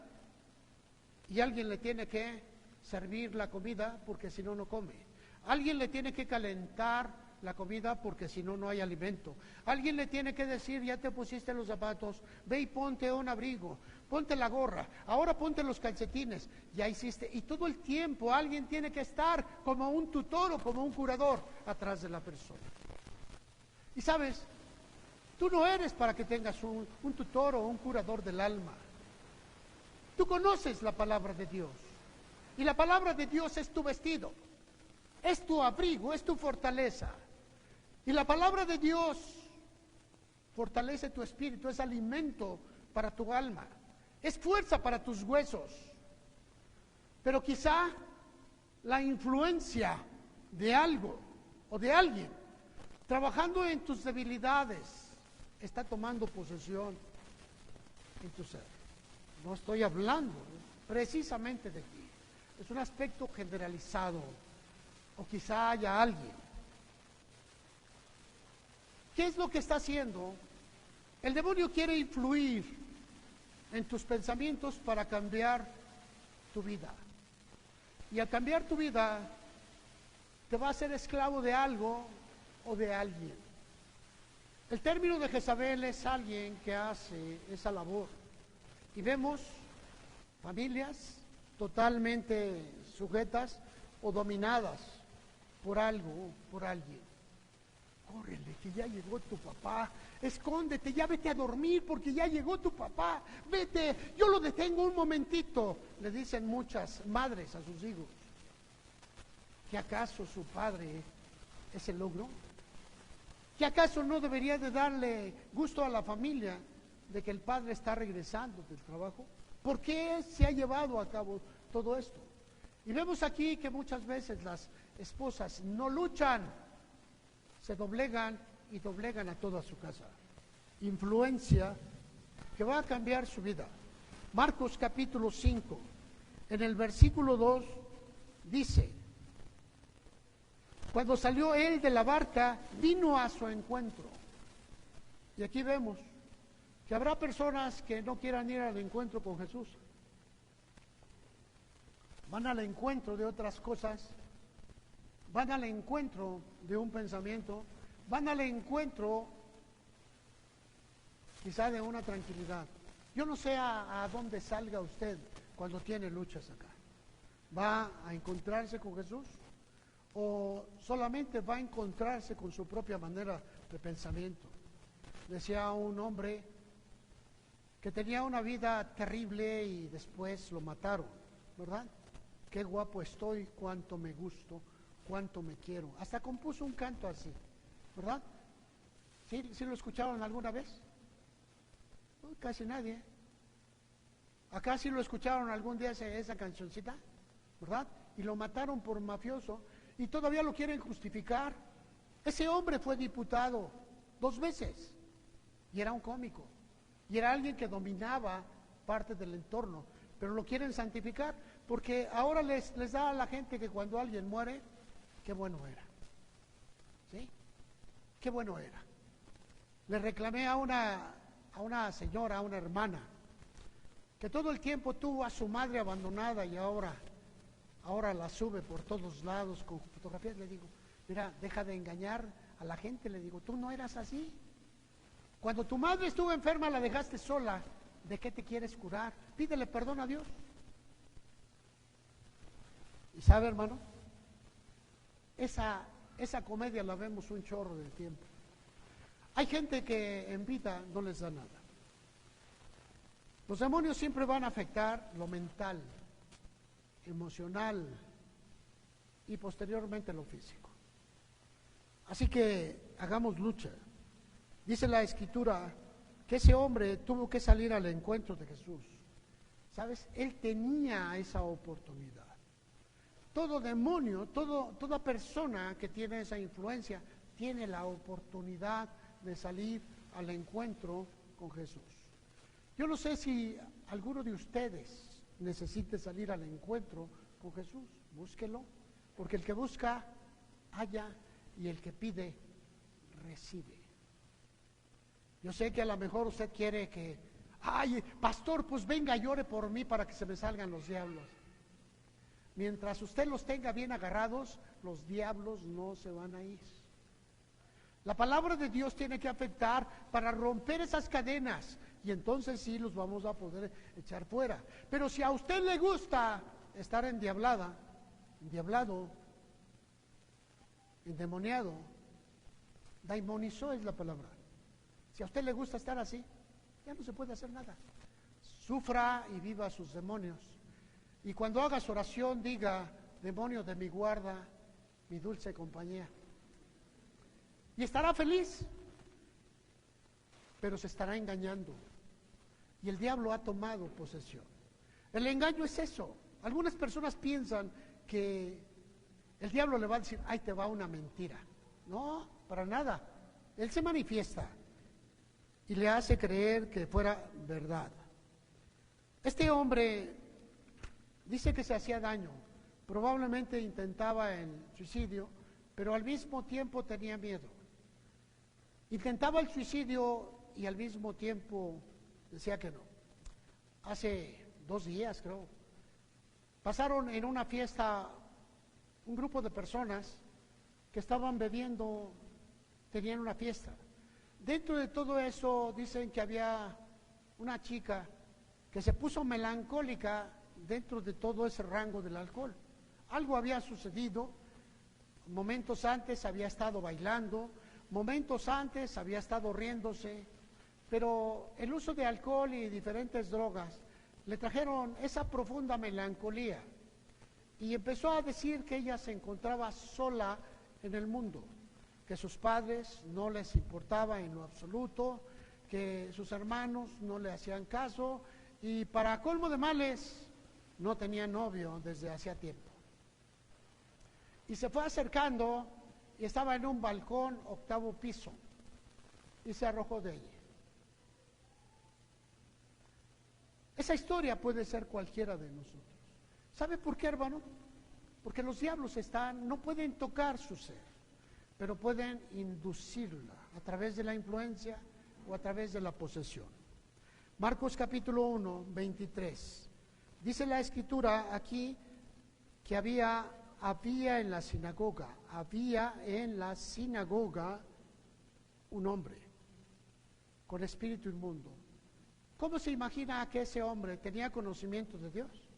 Speaker 1: y alguien le tiene que servir la comida porque si no, no come. Alguien le tiene que calentar la comida porque si no, no hay alimento. Alguien le tiene que decir, ya te pusiste los zapatos, ve y ponte un abrigo, ponte la gorra, ahora ponte los calcetines, ya hiciste. Y todo el tiempo alguien tiene que estar como un tutor o como un curador atrás de la persona. Y sabes, tú no eres para que tengas un tutor o un curador del alma. Tú conoces la palabra de Dios. Y la palabra de Dios es tu vestido, es tu abrigo, es tu fortaleza. Y la palabra de Dios fortalece tu espíritu, es alimento para tu alma, es fuerza para tus huesos. Pero quizá la influencia de algo o de alguien trabajando en tus debilidades está tomando posesión en tu ser. No estoy hablando precisamente de ti. Es un aspecto generalizado. O quizá haya alguien. ¿Qué es lo que está haciendo? El demonio quiere influir en tus pensamientos para cambiar tu vida. Y al cambiar tu vida, te va a hacer esclavo de algo o de alguien. El término de Jezabel es alguien que hace esa labor. Y vemos familias totalmente sujetas o dominadas por algo, por alguien. Córrele, que ya llegó tu papá. Escóndete, ya vete a dormir porque ya llegó tu papá. Vete, yo lo detengo un momentito, le dicen muchas madres a sus hijos. ¿Que acaso su padre es el logro? ¿Que acaso no debería de darle gusto a la familia de que el padre está regresando del trabajo? ¿Por qué se ha llevado a cabo todo esto? Y vemos aquí que muchas veces las esposas no luchan, se doblegan y doblegan a toda su casa. Influencia que va a cambiar su vida. Marcos capítulo 5, en el versículo 2 dice: cuando salió él de la barca, vino a su encuentro. Y aquí vemos que habrá personas que no quieran ir al encuentro con Jesús. Van al encuentro de otras cosas, van al encuentro de un pensamiento, van al encuentro quizá de una tranquilidad. Yo no sé a dónde salga usted cuando tiene luchas acá. ¿Va a encontrarse con Jesús? ¿O solamente va a encontrarse con su propia manera de pensamiento? Decía un hombre que tenía una vida terrible y después lo mataron, ¿verdad? Qué guapo estoy, cuánto me gusto, cuánto me quiero. Hasta compuso un canto así, ¿verdad? ¿Sí lo escucharon alguna vez? Casi nadie. Acá sí lo escucharon algún día esa cancioncita, ¿verdad? Y lo mataron por mafioso. y todavía lo quieren justificar. Ese hombre fue diputado 2 veces y era un cómico y era alguien que dominaba parte del entorno, pero lo quieren santificar porque ahora les da a la gente que cuando alguien muere, qué bueno era, ¿sí? Qué bueno era. Le reclamé a una señora, a una hermana, que todo el tiempo tuvo a su madre abandonada y ahora la sube por todos lados con fotografías. Le digo, mira, deja de engañar a la gente. Le digo, tú no eras así. Cuando tu madre estuvo enferma la dejaste sola. ¿De qué te quieres curar? Pídele perdón a Dios. Y sabe, hermano, esa comedia la vemos un chorro de tiempo. Hay gente que en vida no les da nada. Los demonios siempre van a afectar lo mental, emocional y posteriormente lo físico. Así que hagamos lucha. Dice la Escritura que ese hombre tuvo que salir al encuentro de Jesús. ¿Sabes? Él tenía esa oportunidad. Todo demonio, toda persona que tiene esa influencia, tiene la oportunidad de salir al encuentro con Jesús. Yo no sé si alguno de ustedes necesite salir al encuentro con Jesús. Búsquelo, porque el que busca, halla, y el que pide, recibe. Yo sé que a lo mejor usted quiere que, ay, pastor, pues venga, llore por mí para que se me salgan los diablos. Mientras usted los tenga bien agarrados, los diablos no se van a ir. La palabra de Dios tiene que afectar para romper esas cadenas y entonces sí los vamos a poder echar fuera. Pero si a usted le gusta estar endiablado, endemoniado, daimonizó es la palabra. Si a usted le gusta estar así, ya no se puede hacer nada. Sufra y viva sus demonios. Y cuando hagas oración, diga, demonio de mi guarda, mi dulce compañía. Y estará feliz, pero se estará engañando. Y el diablo ha tomado posesión. El engaño es eso. Algunas personas piensan que el diablo le va a decir, ahí te va una mentira. No, para nada. Él se manifiesta y le hace creer que fuera verdad. Este hombre dice que se hacía daño. Probablemente intentaba el suicidio, pero al mismo tiempo tenía miedo. Intentaba el suicidio y al mismo tiempo decía que no. Hace 2 días, creo, pasaron en una fiesta un grupo de personas que estaban bebiendo, tenían una fiesta. Dentro de todo eso dicen que había una chica que se puso melancólica dentro de todo ese rango del alcohol. Algo había sucedido, momentos antes había estado bailando, momentos antes había estado riéndose, pero el uso de alcohol y diferentes drogas le trajeron esa profunda melancolía y empezó a decir que ella se encontraba sola en el mundo, que sus padres no les importaba en lo absoluto, que sus hermanos no le hacían caso y para colmo de males no tenía novio desde hacía tiempo. Y se fue acercando y estaba en un balcón 8º piso y se arrojó de ella. Esa historia puede ser cualquiera de nosotros. ¿Sabe por qué, hermano? Porque los diablos no pueden tocar su ser, pero pueden inducirla a través de la influencia o a través de la posesión. Marcos capítulo 1, 23. Dice la Escritura aquí que había en la sinagoga un hombre con espíritu inmundo. ¿Cómo se imagina que ese hombre tenía conocimiento de Dios?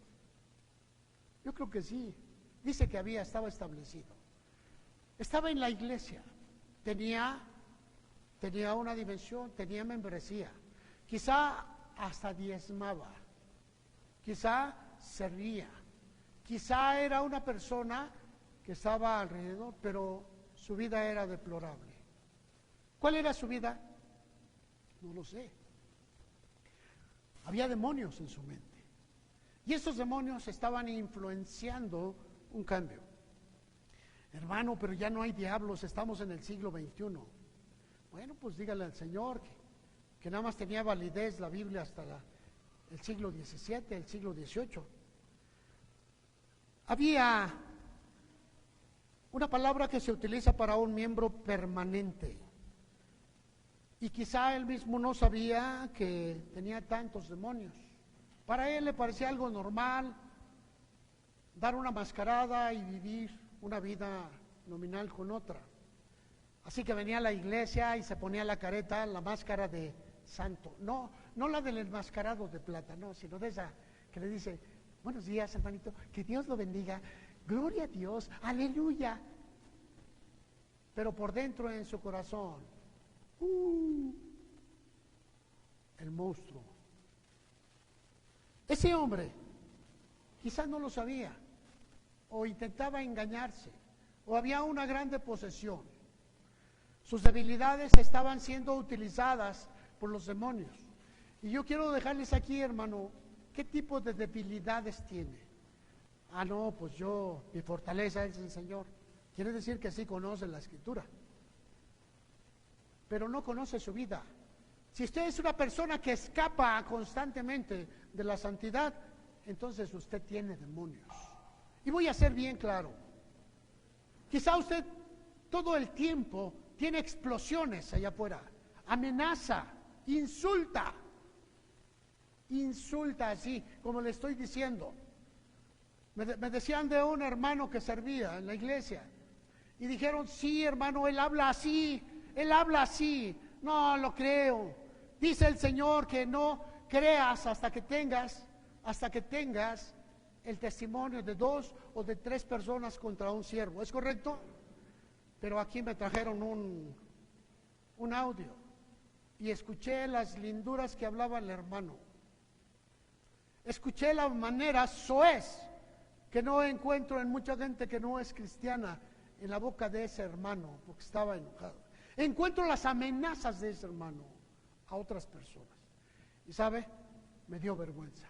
Speaker 1: Yo creo que sí. Dice que estaba establecido. Estaba en la iglesia. Tenía una dimensión, tenía membresía. Quizá hasta diezmaba. Quizá servía. Quizá era una persona que estaba alrededor, pero su vida era deplorable. ¿Cuál era su vida? No lo sé. Había demonios en su mente. Y esos demonios estaban influenciando un cambio. Hermano, pero ya no hay diablos, estamos en el siglo XXI. Bueno, pues dígale al Señor que nada más tenía validez la Biblia hasta el siglo XVII, el siglo XVIII. Había una palabra que se utiliza para un miembro permanente. Y quizá él mismo no sabía que tenía tantos demonios. Para él le parecía algo normal dar una mascarada y vivir una vida nominal con otra. Así que venía a la iglesia y se ponía la careta, la máscara de santo. No la del enmascarado de plata, no, sino de esa que le dice: buenos días, hermanito, que Dios lo bendiga, gloria a Dios, aleluya. Pero por dentro en su corazón, el monstruo. Ese hombre quizás no lo sabía, o intentaba engañarse, o había una grande posesión. Sus debilidades estaban siendo utilizadas por los demonios. Y yo quiero dejarles aquí, hermano, ¿qué tipo de debilidades tiene? No, pues mi fortaleza es el Señor. Quiere decir que sí conoce la Escritura, pero no conoce su vida. Si usted es una persona que escapa constantemente de la santidad, entonces usted tiene demonios. Y voy a ser bien claro. Quizá usted todo el tiempo tiene explosiones allá afuera, amenaza, insulta así, como le estoy diciendo. Me decían de un hermano que servía en la iglesia, y dijeron: sí, hermano, él habla así, no lo creo. Dice el Señor que no creas hasta que tengas el testimonio de 2 o de 3 personas contra un siervo. ¿Es correcto? Pero aquí me trajeron un audio y escuché las linduras que hablaba el hermano. Escuché la manera soez que no encuentro en mucha gente que no es cristiana en la boca de ese hermano, porque estaba enojado. Encuentro las amenazas de ese hermano a otras personas. Y ¿sabe? Me dio vergüenza.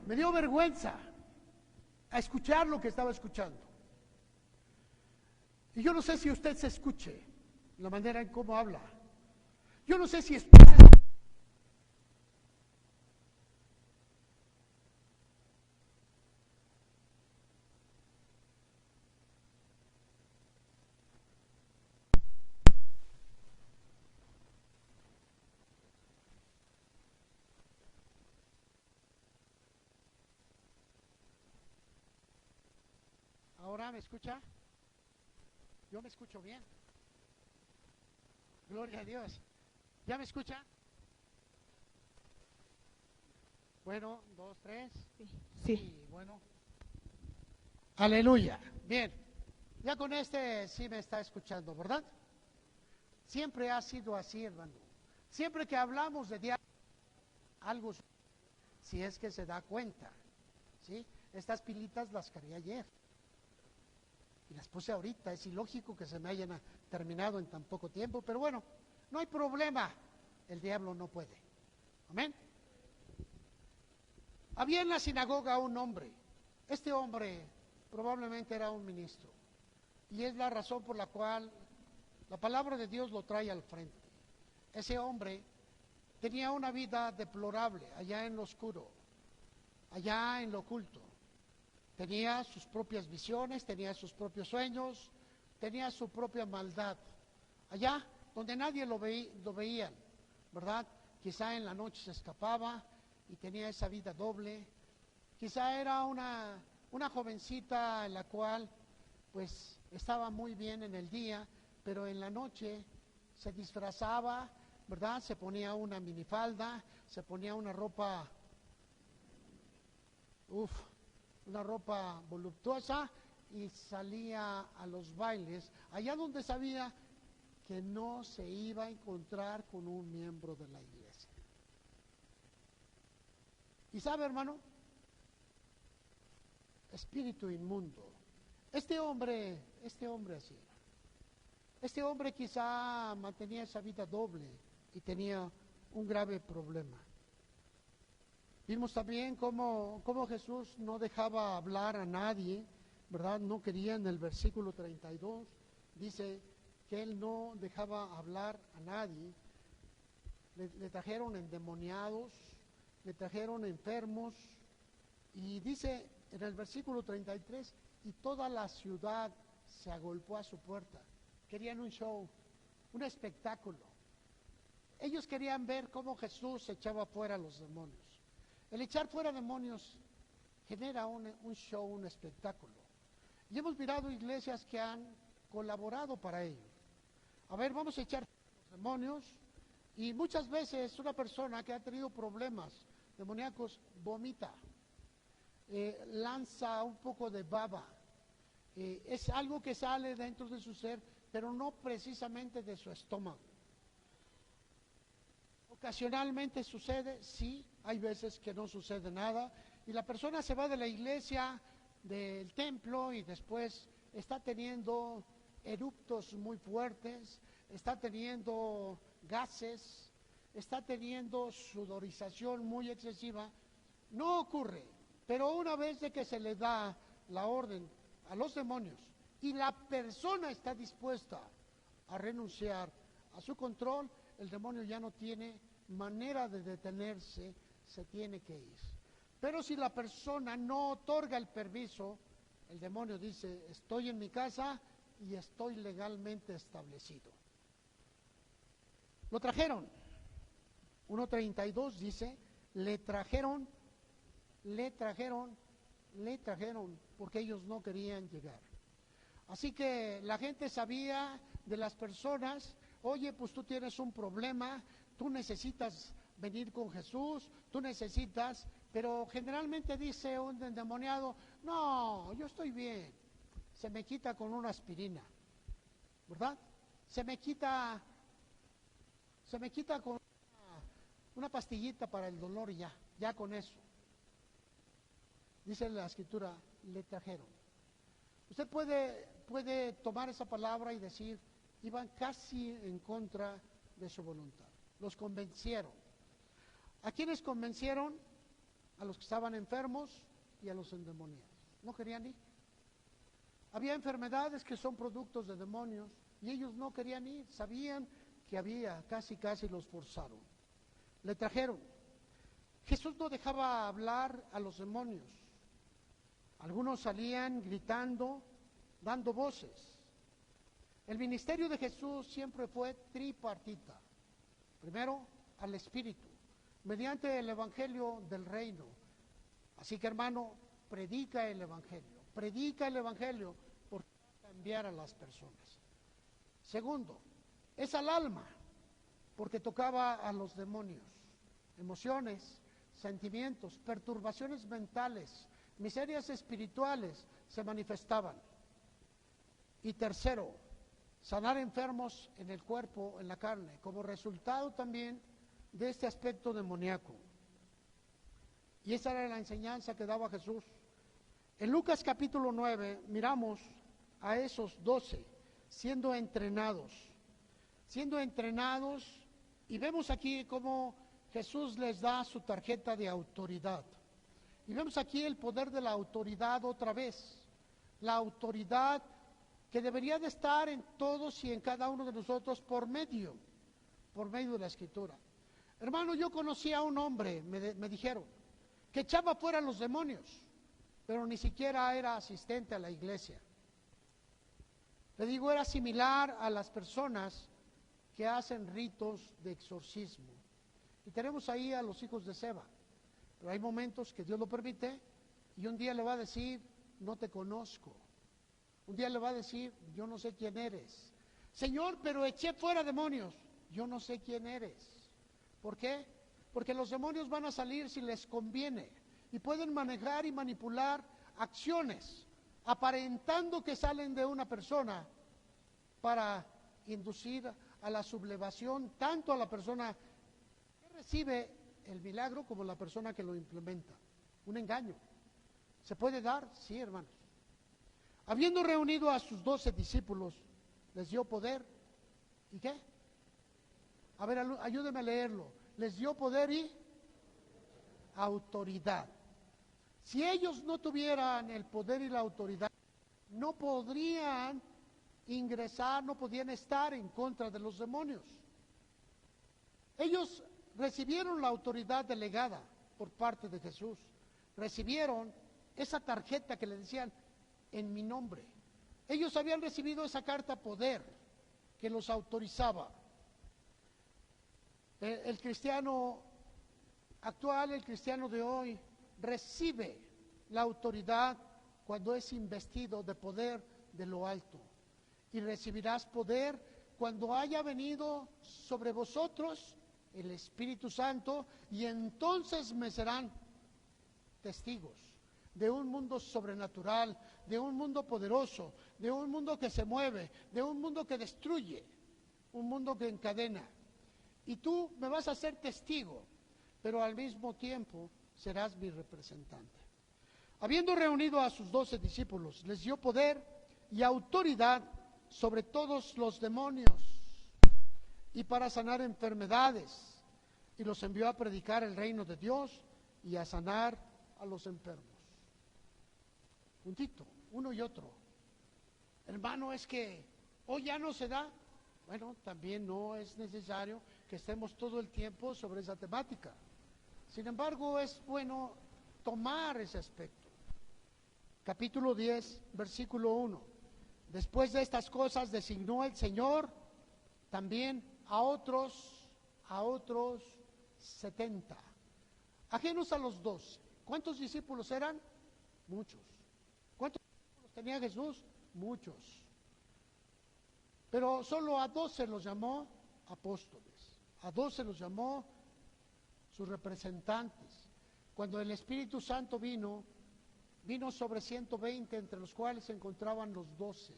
Speaker 1: Me dio vergüenza a escuchar lo que estaba escuchando. Y yo no sé si usted se escuche la manera en cómo habla. Yo no sé si ¿ahora me escucha? Yo me escucho bien. Gloria a Dios. ¿Ya me escucha? Bueno, 2, 3. Sí, bueno. Aleluya. Bien. Ya con sí me está escuchando, ¿verdad? Siempre ha sido así, hermano. Siempre que hablamos de diablo, algo, si es que se da cuenta, ¿sí? Estas pilitas las cargué ayer y las puse ahorita. Es ilógico que se me hayan terminado en tan poco tiempo, pero bueno, no hay problema. El diablo no puede. Amén. Había en la sinagoga un hombre. Este hombre probablemente era un ministro, y es la razón por la cual la palabra de Dios lo trae al frente. Ese hombre tenía una vida deplorable allá en lo oscuro, allá en lo oculto. Tenía sus propias visiones, tenía sus propios sueños, tenía su propia maldad. Allá donde nadie lo veía, ¿verdad? Quizá en la noche se escapaba y tenía esa vida doble. Quizá era una jovencita en la cual pues estaba muy bien en el día, pero en la noche se disfrazaba, ¿verdad? Se ponía una minifalda, se ponía una ropa, una ropa voluptuosa, y salía a los bailes, allá donde sabía que no se iba a encontrar con un miembro de la iglesia. ¿Y sabe, hermano? Espíritu inmundo. Este hombre así era. Este hombre quizá mantenía esa vida doble y tenía un grave problema. Vimos también cómo Jesús no dejaba hablar a nadie ¿verdad? No quería. En el versículo 32 dice que él no dejaba hablar a nadie. Le trajeron endemoniados, le trajeron enfermos, y dice en el versículo 33, y toda la ciudad se agolpó a su puerta. Querían un show, un espectáculo. Ellos querían ver cómo Jesús echaba fuera a los demonios. El echar fuera demonios genera un show, un espectáculo. Y hemos mirado iglesias que han colaborado para ello. A ver, vamos a echar los demonios, y muchas veces una persona que ha tenido problemas demoníacos vomita, lanza un poco de baba, es algo que sale dentro de su ser, pero no precisamente de su estómago. Ocasionalmente sucede, sí, hay veces que no sucede nada, y la persona se va de la iglesia, del templo, y después está teniendo eruptos muy fuertes, está teniendo gases, está teniendo sudorización muy excesiva. No ocurre, pero una vez de que se le da la orden a los demonios y la persona está dispuesta a renunciar a su control, el demonio ya no tiene manera de detenerse, se tiene que ir. Pero si la persona no otorga el permiso, el demonio dice: estoy en mi casa y estoy legalmente establecido. Lo trajeron. 1:32 dice: le trajeron, porque ellos no querían llegar. Así que la gente sabía de las personas: oye, pues tú tienes un problema, tú necesitas venir con Jesús, tú necesitas, pero generalmente dice un endemoniado: no, yo estoy bien, se me quita con una aspirina, ¿verdad? Se me quita con una pastillita para el dolor, y ya con eso. Dice la escritura: le trajeron. Usted puede tomar esa palabra y decir: iban casi en contra de su voluntad. Los convencieron. ¿A quiénes convencieron? A los que estaban enfermos y a los endemoniados. No querían ir. Había enfermedades que son productos de demonios y ellos no querían ir. Sabían que había, casi los forzaron. Le trajeron. Jesús no dejaba hablar a los demonios. Algunos salían gritando, dando voces. El ministerio de Jesús siempre fue tripartita. Primero, al Espíritu, mediante el Evangelio del Reino. Así que, hermano, predica el Evangelio porque va a cambiar a las personas. Segundo, es al alma, porque tocaba a los demonios. Emociones, sentimientos, perturbaciones mentales, miserias espirituales se manifestaban. Y tercero, sanar enfermos en el cuerpo, en la carne, como resultado también de este aspecto demoníaco. Y esa era la enseñanza que daba Jesús. En Lucas capítulo 9 miramos a esos 12 siendo entrenados, y vemos aquí cómo Jesús les da su tarjeta de autoridad. Y vemos aquí el poder de la autoridad otra vez, la autoridad que debería de estar en todos y en cada uno de nosotros por medio de la Escritura. Hermano, yo conocí a un hombre, me dijeron, que echaba fuera a los demonios, pero ni siquiera era asistente a la iglesia. Le digo, era similar a las personas que hacen ritos de exorcismo. Y tenemos ahí a los hijos de Seba, pero hay momentos que Dios lo permite, y un día le va a decir: no te conozco. Un día le va a decir: yo no sé quién eres. Señor, pero eché fuera demonios. Yo no sé quién eres. ¿Por qué? Porque los demonios van a salir si les conviene, y pueden manejar y manipular acciones, aparentando que salen de una persona para inducir a la sublevación tanto a la persona que recibe el milagro como a la persona que lo implementa. Un engaño. ¿Se puede dar? Sí, hermanos. Habiendo reunido a sus 12 discípulos, les dio poder. ¿Y qué? A ver, ayúdeme a leerlo. Les dio poder y autoridad. Si ellos no tuvieran el poder y la autoridad, no podrían ingresar, no podían estar en contra de los demonios. Ellos recibieron la autoridad delegada por parte de Jesús. Recibieron esa tarjeta que le decían en mi nombre. Ellos habían recibido esa carta poder que los autorizaba. El cristiano actual, el cristiano de hoy, recibe la autoridad cuando es investido de poder de lo alto. Y recibirás poder cuando haya venido sobre vosotros el Espíritu Santo, y entonces me serán testigos de un mundo sobrenatural, de un mundo poderoso, de un mundo que se mueve, de un mundo que destruye, un mundo que encadena. Y tú me vas a ser testigo, pero al mismo tiempo serás mi representante. Habiendo reunido a sus 12 discípulos, les dio poder y autoridad sobre todos los demonios y para sanar enfermedades, y los envió a predicar el reino de Dios y a sanar a los enfermos. Puntito, uno y otro. Hermano, es que hoy ya no se da. Bueno, también no es necesario que estemos todo el tiempo sobre esa temática. Sin embargo, es bueno tomar ese aspecto. Capítulo 10, versículo 1. Después de estas cosas designó el Señor también a otros 70, ajenos a los 12. ¿Cuántos discípulos eran? Muchos. ¿Cuántos discípulos tenía Jesús? Muchos. Pero solo a 12 los llamó apóstoles, a 12 los llamó sus representantes. Cuando el Espíritu Santo vino sobre 120, entre los cuales se encontraban los 12.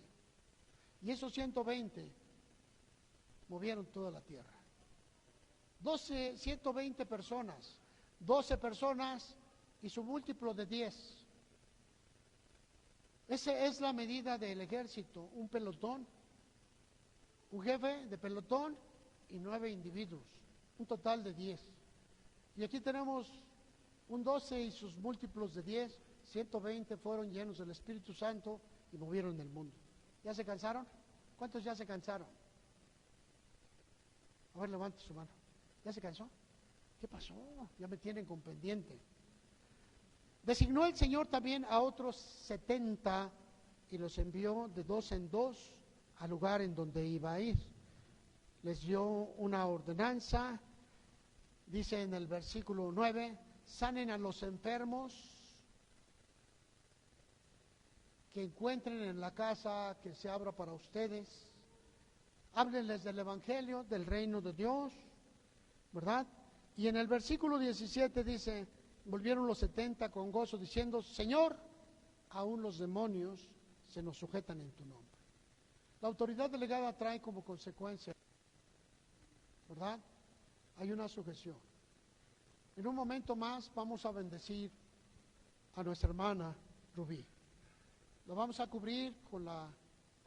Speaker 1: Y esos 120 movieron toda la tierra. 120 personas, 12 personas y su múltiplo de 10. Esa es la medida del ejército, un pelotón, un jefe de pelotón y 9 individuos, un total de 10. Y aquí tenemos un 12 y sus múltiplos de 10, 120 fueron llenos del Espíritu Santo y movieron el mundo. ¿Ya se cansaron? ¿Cuántos ya se cansaron? A ver, levante su mano. ¿Ya se cansó? ¿Qué pasó? Ya me tienen con pendiente. Designó el Señor también a otros 70 y los envió de 2 en 2 al lugar en donde iba a ir. Les dio una ordenanza, dice en el versículo 9, sanen a los enfermos que encuentren en la casa que se abra para ustedes, háblenles del Evangelio, del reino de Dios, ¿verdad? Y en el versículo 17 dice, volvieron los 70 con gozo diciendo, Señor, aún los demonios se nos sujetan en tu nombre. La autoridad delegada trae como consecuencia, ¿verdad? Hay una sujeción. En un momento más vamos a bendecir a nuestra hermana Rubí. Lo vamos a cubrir con la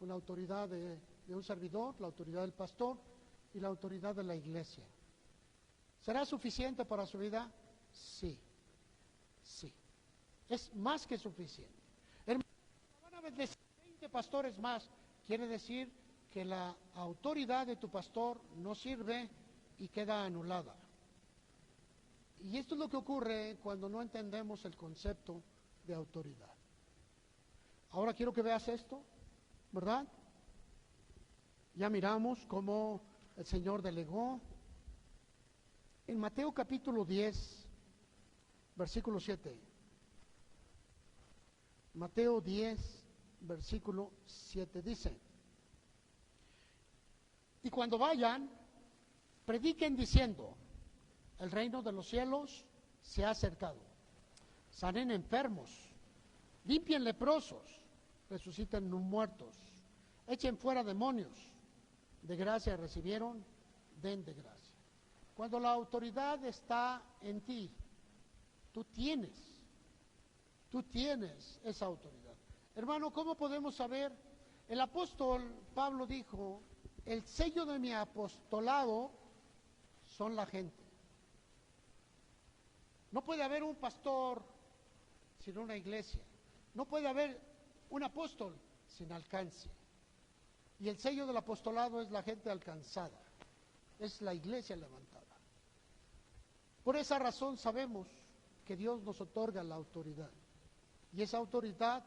Speaker 1: autoridad de un servidor, la autoridad del pastor y la autoridad de la iglesia. ¿Será suficiente para su vida? Sí, sí. Es más que suficiente. Hermanos, van a bendecir 20 pastores más. Quiere decir que la autoridad de tu pastor no sirve y queda anulada. Y esto es lo que ocurre cuando no entendemos el concepto de autoridad. Ahora quiero que veas esto, ¿verdad? Ya miramos cómo el Señor delegó. En Mateo capítulo 10, versículo 7. Mateo 10, versículo 7 dice, y cuando vayan, prediquen diciendo, el reino de los cielos se ha acercado. Sanen enfermos, limpien leprosos, resuciten muertos, echen fuera demonios, de gracia recibieron, den de gracia. Cuando la autoridad está en ti, tú tienes esa autoridad. Hermano, ¿cómo podemos saber? El apóstol Pablo dijo, el sello de mi apostolado son la gente. No puede haber un pastor sin una iglesia. No puede haber un apóstol sin alcance. Y el sello del apostolado es la gente alcanzada, es la iglesia levantada. Por esa razón sabemos que Dios nos otorga la autoridad, y esa autoridad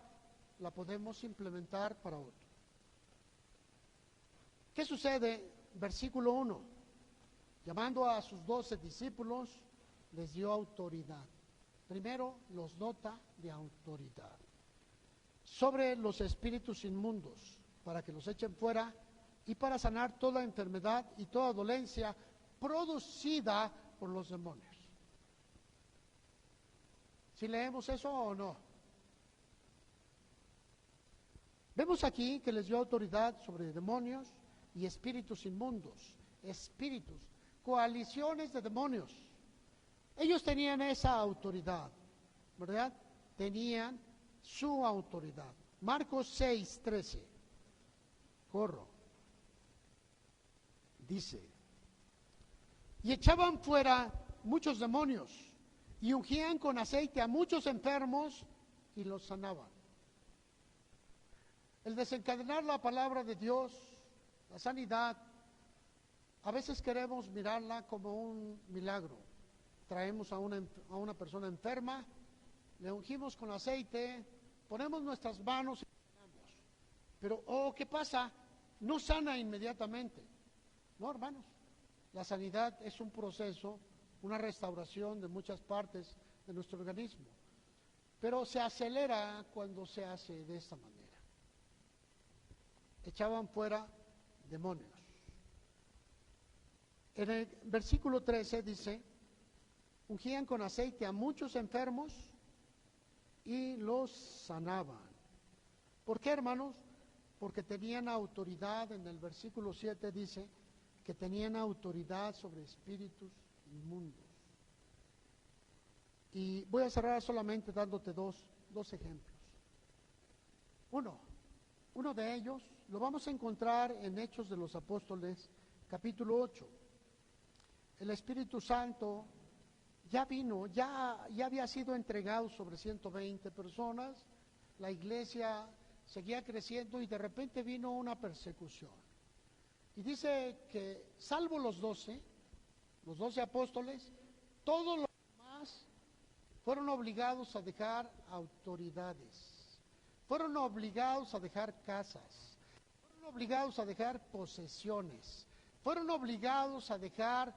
Speaker 1: la podemos implementar para otro. ¿Qué sucede? Versículo 1. Llamando a sus 12 discípulos, les dio autoridad. Primero los dota de autoridad sobre los espíritus inmundos, para que los echen fuera y para sanar toda enfermedad y toda dolencia producida por los demonios. ¿Sí leemos eso o no? Vemos aquí que les dio autoridad sobre demonios y espíritus inmundos, espíritus, coaliciones de demonios. Ellos tenían esa autoridad, ¿verdad? Tenían su autoridad. Marcos 6:13. Corro. Dice, y echaban fuera muchos demonios y ungían con aceite a muchos enfermos y los sanaban. El desencadenar la palabra de Dios, la sanidad, a veces queremos mirarla como un milagro. Traemos a una persona enferma, le ungimos con aceite, ponemos nuestras manos y sanamos. Pero, ¿qué pasa? No sana inmediatamente. No, hermanos. La sanidad es un proceso, una restauración de muchas partes de nuestro organismo. Pero se acelera cuando se hace de esta manera. Echaban fuera demonios. En el versículo 13 dice, ungían con aceite a muchos enfermos y los sanaban. ¿Por qué, hermanos? Porque tenían autoridad. En el versículo 7 dice que tenían autoridad sobre espíritus inmundos. Y voy a cerrar solamente dándote dos ejemplos. Uno de ellos lo vamos a encontrar en Hechos de los Apóstoles, capítulo 8. El Espíritu Santo ya vino, ya había sido entregado sobre 120 personas, la iglesia seguía creciendo y de repente vino una persecución. Y dice que salvo los 12 apóstoles, todos los demás fueron obligados a dejar autoridades, fueron obligados a dejar casas, fueron obligados a dejar posesiones, fueron obligados a dejar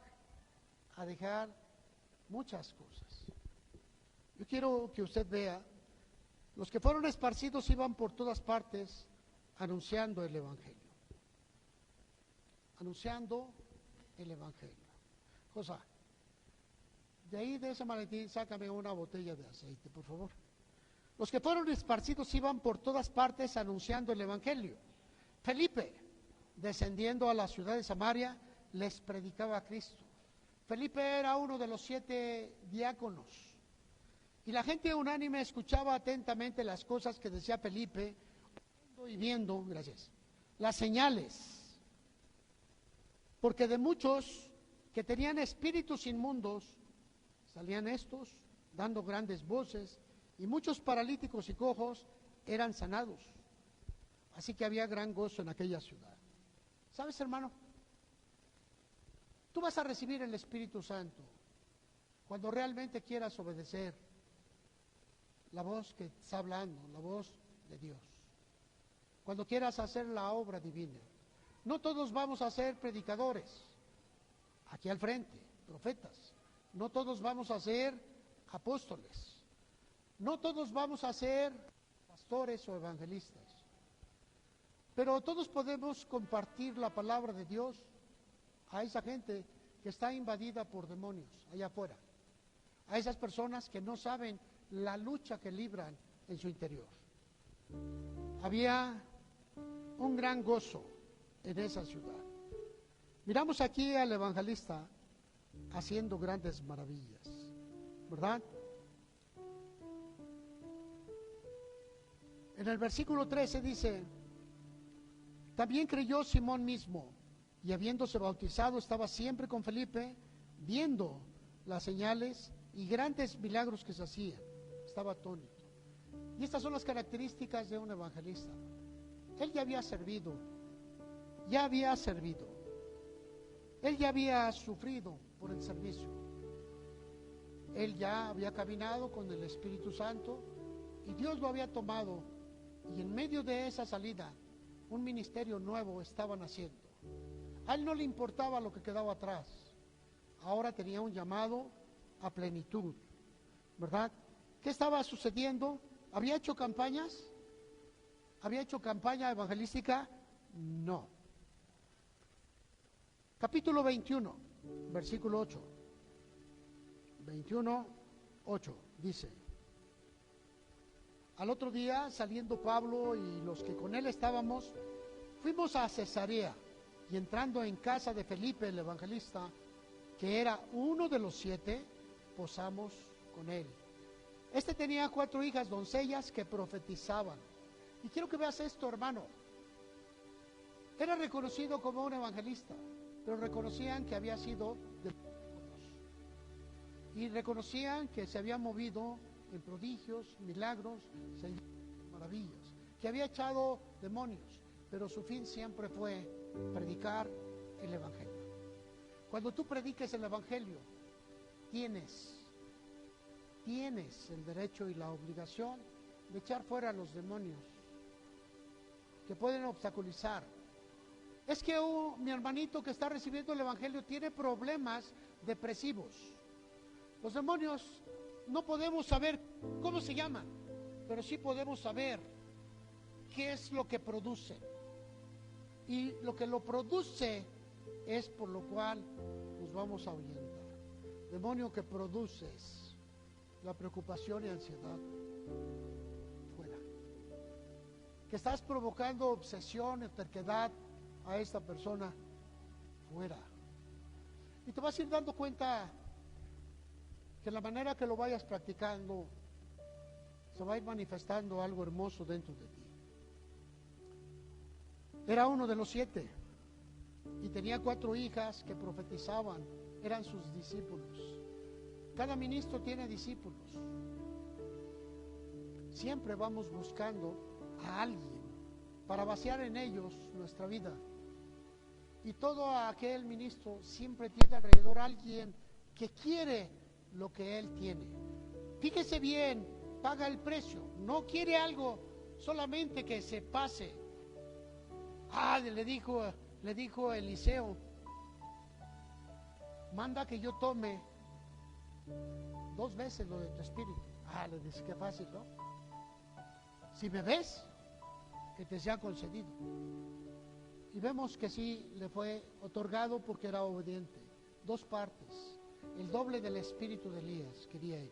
Speaker 1: muchas cosas. Yo quiero que usted vea, los que fueron esparcidos iban por todas partes anunciando el Evangelio. Anunciando el Evangelio. Cosa, de ahí de ese maletín sácame una botella de aceite, por favor. Los que fueron esparcidos iban por todas partes anunciando el Evangelio. Felipe, descendiendo a la ciudad de Samaria, les predicaba a Cristo. Felipe era uno de los 7 diáconos. Y la gente unánime escuchaba atentamente las cosas que decía Felipe, y viendo, las señales. Porque de muchos que tenían espíritus inmundos, salían estos dando grandes voces, y muchos paralíticos y cojos eran sanados. Así que había gran gozo en aquella ciudad. ¿Sabes, hermano? Tú vas a recibir el Espíritu Santo cuando realmente quieras obedecer la voz que está hablando, la voz de Dios. Cuando quieras hacer la obra divina. No todos vamos a ser predicadores, aquí al frente, profetas. No todos vamos a ser apóstoles. No todos vamos a ser pastores o evangelistas. Pero todos podemos compartir la palabra de Dios a esa gente que está invadida por demonios allá afuera, a esas personas que no saben la lucha que libran en su interior. Había un gran gozo en esa ciudad. Miramos aquí al evangelista haciendo grandes maravillas, ¿verdad? En el versículo 13 dice, también creyó Simón mismo, y habiéndose bautizado estaba siempre con Felipe, viendo las señales y grandes milagros que se hacían. Estaba atónito. Y estas son las características de un evangelista. Él ya había servido, él ya había sufrido por el servicio, él ya había caminado con el Espíritu Santo y Dios lo había tomado, y en medio de esa salida un ministerio nuevo estaba naciendo. A él no le importaba lo que quedaba atrás, ahora tenía un llamado a plenitud, ¿verdad? ¿Qué estaba sucediendo? ¿Había hecho campañas? ¿Había hecho campaña evangelística? No. Capítulo 21, versículo 8. 21, 8, dice: al otro día, saliendo Pablo y los que con él estábamos, fuimos a Cesarea, y entrando en casa de Felipe el evangelista, que era uno de los 7, posamos con él. Este tenía 4 hijas doncellas que profetizaban. Y quiero que veas esto, hermano. Era reconocido como un evangelista, pero reconocían que había sido de los y reconocían que se había movido en prodigios, milagros, maravillas, que había echado demonios, pero su fin siempre fue predicar el evangelio. Cuando tú prediques el evangelio, tienes el derecho y la obligación de echar fuera a los demonios que pueden obstaculizar. Es que mi hermanito que está recibiendo el evangelio tiene problemas depresivos. Los demonios no podemos saber cómo se llaman, pero sí podemos saber qué es lo que producen. Y lo que lo produce es por lo cual nos vamos a ahuyentar. Demonio que produces la preocupación y ansiedad, fuera. Que estás provocando obsesión, terquedad a esta persona, fuera. Y te vas a ir dando cuenta que la manera que lo vayas practicando se va a ir manifestando algo hermoso dentro de ti. Era uno de los 7 y tenía 4 hijas que profetizaban, eran sus discípulos. Cada ministro tiene discípulos. Siempre vamos buscando a alguien para vaciar en ellos nuestra vida. Y todo aquel ministro siempre tiene alrededor a alguien que quiere lo que él tiene. Fíjese bien, paga el precio. No quiere algo solamente que se pase. Le dijo Eliseo: manda que yo tome 2 veces lo de tu espíritu. Le dice: qué fácil, ¿no? Si me ves, que te sea concedido. Y vemos que sí le fue otorgado porque era obediente. 2 partes. El doble del espíritu de Elías quería él.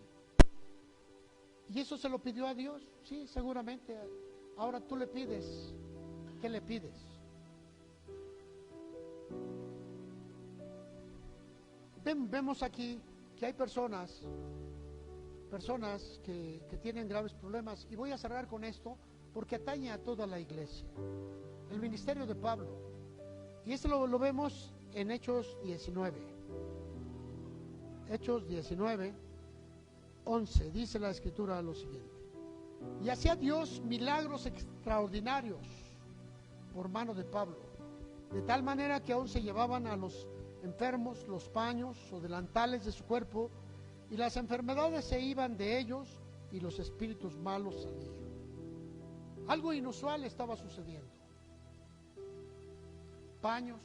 Speaker 1: ¿Y eso se lo pidió a Dios? Sí, seguramente. Ahora tú le pides. ¿Qué le pides? Vemos aquí que hay personas que tienen graves problemas, y voy a cerrar con esto porque atañe a toda la iglesia. El ministerio de Pablo, y esto lo vemos en Hechos 19. Hechos 19, 11, dice la Escritura lo siguiente: y hacía Dios milagros extraordinarios por mano de Pablo, de tal manera que aún se llevaban a los enfermos los paños o delantales de su cuerpo, y las enfermedades se iban de ellos, y los espíritus malos salían. Algo inusual estaba sucediendo. Paños,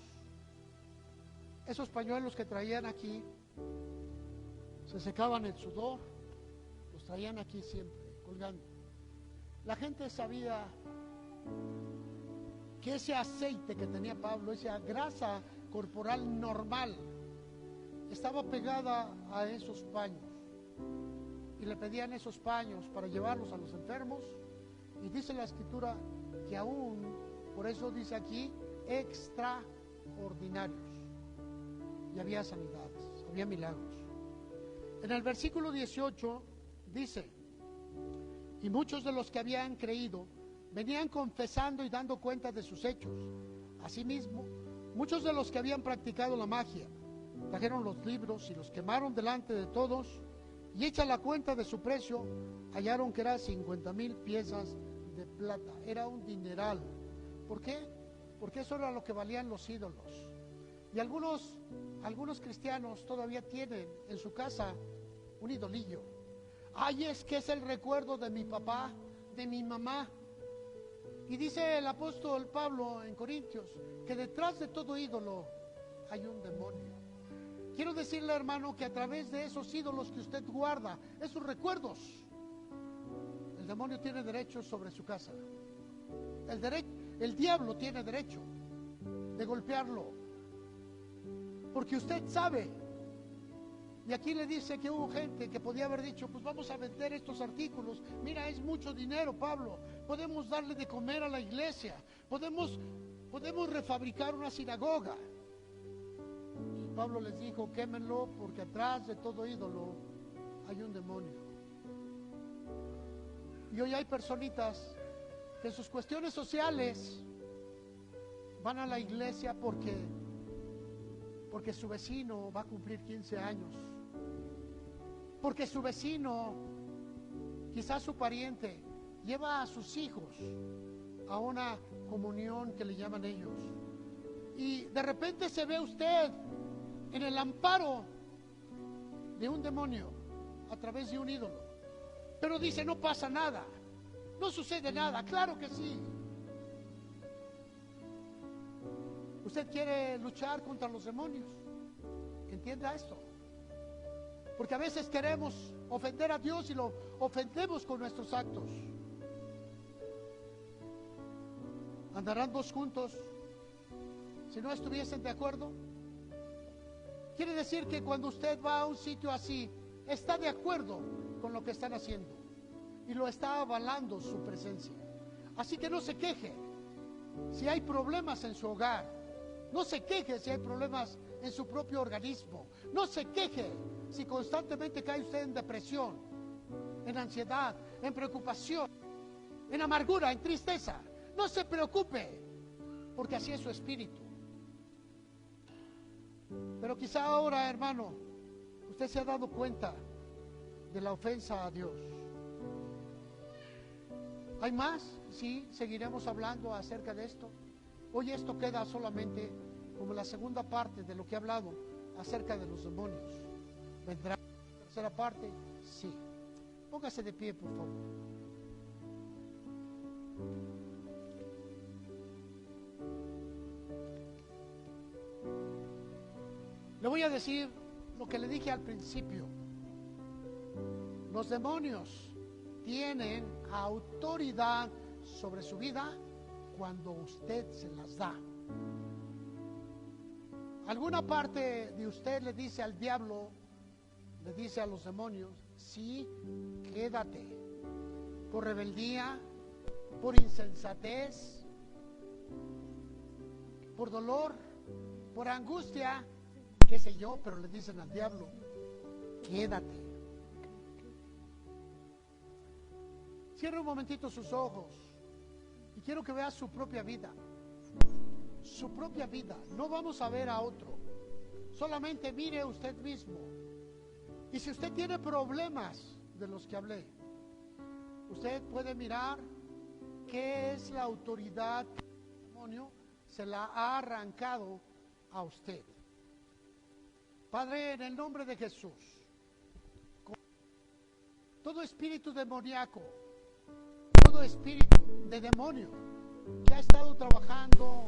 Speaker 1: esos pañuelos que traían aquí, se secaban el sudor, los traían aquí siempre, colgando. La gente sabía que ese aceite que tenía Pablo, esa grasa corporal normal, estaba pegada a esos paños, y le pedían esos paños para llevarlos a los enfermos. Y dice la Escritura que aún, por eso dice aquí, extraordinarios, y había sanidades, había milagros. En el versículo 18 dice: y muchos de los que habían creído venían confesando y dando cuenta de sus hechos. Asimismo, muchos de los que habían practicado la magia trajeron los libros y los quemaron delante de todos, y hecha la cuenta de su precio, hallaron que era 50,000 piezas de plata. Era un dineral ¿Por qué? Porque eso era lo que valían los ídolos. Y algunos cristianos todavía tienen en su casa un idolillo. Ay, es que es el recuerdo de mi papá, de mi mamá. Y dice el apóstol Pablo en Corintios que detrás de todo ídolo hay un demonio. Quiero decirle, hermano, que a través de esos ídolos que usted guarda, esos recuerdos, el demonio tiene derecho sobre su casa. El diablo tiene derecho de golpearlo, porque usted sabe. Y aquí le dice que hubo gente que podía haber dicho, pues vamos a vender estos artículos, mira, es mucho dinero, Pablo, podemos darle de comer a la iglesia, podemos refabricar una sinagoga. Y Pablo les dijo, quémenlo, porque atrás de todo ídolo hay un demonio. Y hoy hay personitas que en sus cuestiones sociales van a la iglesia porque su vecino va a cumplir 15 años, porque su vecino, quizás su pariente, lleva a sus hijos a una comunión que le llaman ellos, y de repente se ve usted en el amparo de un demonio a través de un ídolo, pero dice, no pasa nada, no sucede nada. Claro que sí. Usted quiere luchar contra los demonios, entienda esto, porque a veces queremos ofender a Dios y lo ofendemos con nuestros actos. ¿Andarán dos juntos si no estuviesen de acuerdo? Quiere decir que cuando usted va a un sitio así, está de acuerdo con lo que están haciendo y lo está avalando su presencia. Así que no se queje si hay problemas en su hogar, no se queje si hay problemas en su propio organismo, no se queje si constantemente cae usted en depresión, en ansiedad, en preocupación, en amargura, en tristeza. No se preocupe, porque así es su espíritu. Pero quizá ahora, hermano, usted se ha dado cuenta de la ofensa a Dios. ¿Hay más? Sí, seguiremos hablando acerca de esto. Hoy esto queda solamente como la segunda parte de lo que he hablado acerca de los demonios. ¿Vendrá la tercera parte? Sí. Póngase de pie, por favor. Le voy a decir lo que le dije al principio. Los demonios tienen autoridad sobre su vida cuando usted se las da. Alguna parte de usted le dice al diablo, le dice a los demonios, sí, quédate, por rebeldía, por insensatez, por dolor, por angustia, qué sé yo, pero le dicen al diablo, quédate. Cierre un momentito sus ojos y quiero que vea su propia vida. Su propia vida. No vamos a ver a otro. Solamente mire usted mismo. Y si usted tiene problemas de los que hablé, usted puede mirar qué es la autoridad que el demonio se la ha arrancado a usted. Padre, en el nombre de Jesús, todo espíritu demoníaco, todo espíritu de demonio que ha estado trabajando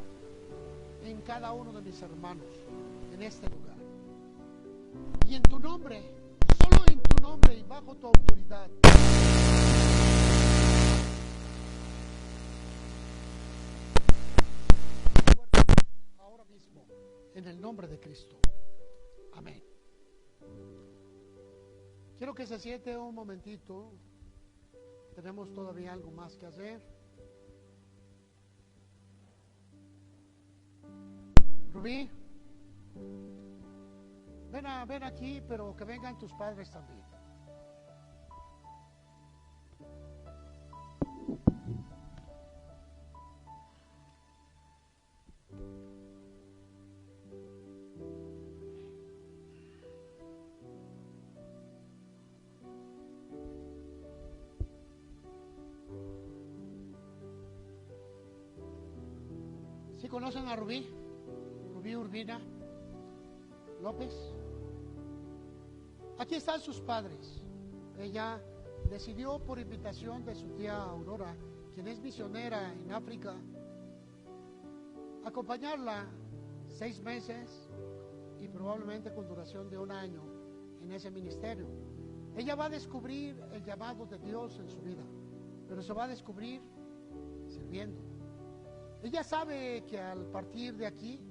Speaker 1: en cada uno de mis hermanos en este lugar, y en tu nombre, solo en tu nombre y bajo tu autoridad, ahora mismo, en el nombre de Cristo. Amén. Quiero que se siente un momentito. Tenemos todavía algo más que hacer. Rubí, ven aquí, pero que vengan tus padres también. ¿Sí conocen a Rubí? Rubí Urbina López. Aquí están sus padres. Ella decidió, por invitación de su tía Aurora, quien es misionera en África, acompañarla 6 meses y probablemente con duración de 1 año en ese ministerio. Ella va a descubrir el llamado de Dios en su vida, pero se va a descubrir sirviendo. Ella sabe que al partir de aquí,